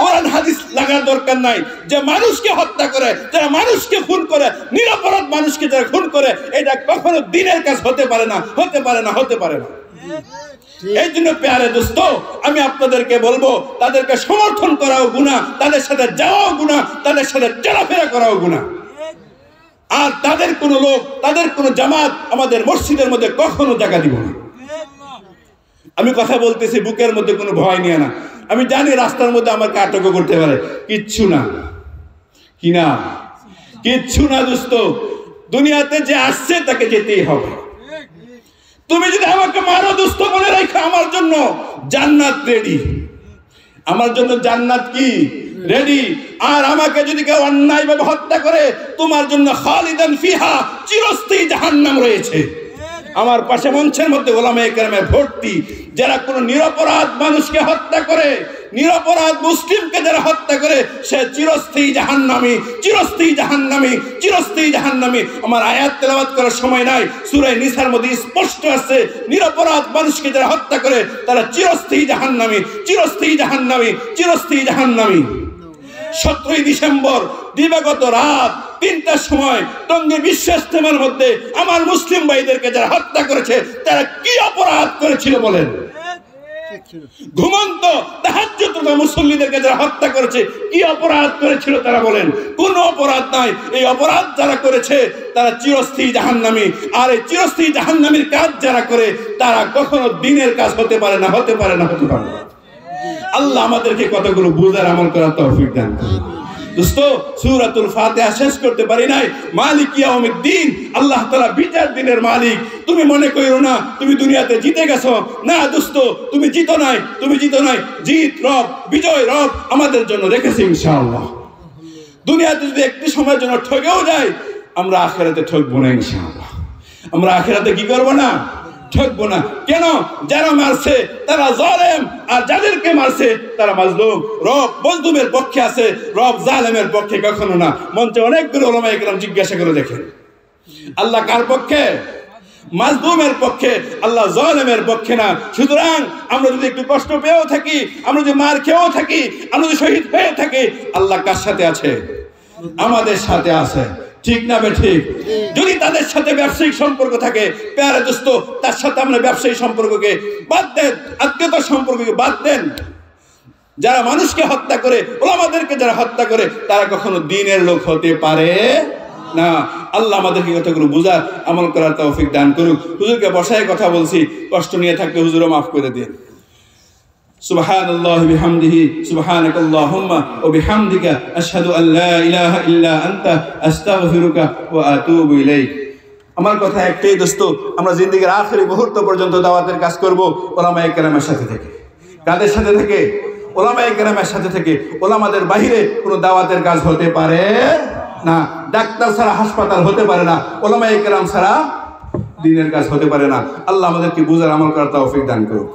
কোরআন হাদিস লাগার দরকার নাই। যে মানুষকে হত্যা করে, যারা মানুষকে খুন করে, নিরপরাধ মানুষকে যারা খুন করে, এটা কখনো দ্বীনের কাজ হতে পারে না, হতে পারে না, হতে পারে না। এই জন্য প্যারে দোস্ত, আমি আপনাদেরকে বলবো, তাদেরকে সমর্থন করাও গুনাহ, তাদের সাথে যাওয়াও গুনাহ, তাদের সাথে চলাফেরা করাও গুনাহ। আর তাদের কোনো লোক, তাদের কোনো জামাত আমাদের মসজিদের মধ্যে কখনো জায়গা দিব না। আমি কথা বলতেছি বুকের মধ্যে কোনো ভয় নিয়ে না। আমি জানি রাস্তার মধ্যে আমাকে আটকও করতে পারে, কিচ্ছু না। কি না? কিচ্ছু না দোস্ত। দুনিয়াতে যে আসছে তাকে যেতেই হবে। তুমি যদি আমাকে মারো দোস্ত, মনে রাখো আমার জন্য জান্নাত রেডি, আমার জন্য জান্নাত কি রেডি। আর আমাকে যদি কেউ অন্যায়ভাবে হত্যা করে, তোমার জন্য খালিদান ফিহা, চিরস্থায়ী জাহান্নাম রয়েছে। আমার পাশে মঞ্চের মধ্যে উলামায়ে কেরামে ভর্তি, যারা কোনো নিরপরাধ মানুষকে হত্যা করে, নিরপরাধ মুসলিমকে যারা হত্যা করে, সে চিরস্থায়ী জাহান্নামী, চিরস্থায়ী জাহান্নামী, চিরস্থায়ী জাহান্নামী। আমার আয়াত তেলাওয়াত করার সময় নাই, সূরা নিসার মধ্যে স্পষ্ট আছে, নিরপরাধ মানুষকে যারা হত্যা করে তারা চিরস্থায়ী জাহান্নামী, চিরস্থায়ী জাহান্নামী, চিরস্থায়ী জাহান্নামী। 17 ডিসেম্বর দিবাগত রাত 3টার সময় টঙ্গী বিশ্ব ইজতেমার মধ্যে আমার মুসলিম ভাইদেরকে যারা হত্যা করেছে তারা কি অপরাধ করেছিল বলেন? ঘুমন্ত তাহাজ্জুদ মুসল্লিদেরকে যারা হত্যা করেছে কি অপরাধ করেছিল তারা বলেন? কোন অপরাধ নাই। এই অপরাধ যারা করেছে তারা চিরস্থায়ী জাহান্নামী। আর এই চিরস্থায়ী জাহান্নামীর কাজ যারা করে তারা কখনো দিনের কাজ হতে পারে না, হতে পারে না, হতে পারে না। আল্লাহ আমাদেরকে কতগুলো বুঝার আমল করার তৌফিক দান করুন। দোস্ত, সূরাতুল ফাতিহা শেষ করতে পারি নাই। মালিক ইয়াউমিদ্দিন, আল্লাহ তাআলা বিচার দিনের মালিক। তুমি মনে কইরো না তুমি দুনিয়াতে জিতে গেছো। না দোস্ত, তুমি জিতো নাই, তুমি জিতো নাই। জিত রব, বিজয় রব আমাদের জন্য রেখেছে ইনশাআল্লাহ। দুনিয়াতে যদি একটি সময়ের জন্য ঠকেও যাই, আমরা আখিরাতে ঠকবো না ইনশাআল্লাহ। আমরা আখিরাতে কি করবো না? ঠকবো না। কেন? যারা মারছে তারা জালেম, আর যাদেরকে মারছে তারা মাজলুম। রব মজলুমের পক্ষে আছে, রব জালেমের পক্ষে কখনো না। মঞ্চে অনেকগুলো উলামায়ে কেরাম জিজ্ঞাসা করে দেখেন, আল্লাহ কার পক্ষে? মাজলুমের পক্ষে, আল্লাহ জালেমের পক্ষে না। সুতরাং আমরা যদি একটু কষ্ট পেয়েও থাকি, আমরা যদি মার খেয়েও থাকি, আমরা যদি শহীদ হয়ে থাকি, আল্লাহ কার সাথে আছে? আমাদের সাথে আছে। ঠিক না বে ঠিক? যদি তাদের সাথে ব্যবসায়িক সম্পর্ক থাকে, প্যারে দোস্ত, তার সাথে আমরা ব্যবসায়িক সম্পর্ককে বাদ দেন, আত্মীয়তার সম্পর্ককে বাদ দেন। যারা মানুষকে হত্যা করে, ওলামাদেরকে যারা হত্যা করে, তারা কখনো দ্বীনের লোক হতে পারে না। আল্লাহ আমাদেরকে কথাগুলো বুঝার আমল করার তৌফিক দান করুক। হুজুরকে বসায় কথা বলছি, কষ্ট নিয়ে থাকলে হুজুরও মাফ করে দিন। সুবহানাল্লাহি বিহামদিহি, সুবহানাকাল্লাহুম্মা ওয়া বিহামদিকা, আশহাদু আল লা ইলাহা ইল্লা আনতা, আস্তাগফিরুকা ওয়া আতুবু ইলাইক। আমার কথা একটাই দোস্ত, আমরা জিন্দেগীর আখেরি মুহূর্ত পর্যন্ত দাওয়াতের কাজ করব ওলামায়ে কেরামের সাথে থেকে। কাদের সাথে থেকে? ওলামায়ে কেরামের সাথে থেকে। ওলামাদের বাহিরে কোনো দাওয়াতের কাজ হতে পারে না। ডাক্তার ছাড়া হাসপাতাল হতে পারে না, ওলামায়ে কেরাম ছাড়া দ্বীনের কাজ হতে পারে না। আল্লাহ আমাদেরকে বুঝার আমল করার তৌফিক দান করুক।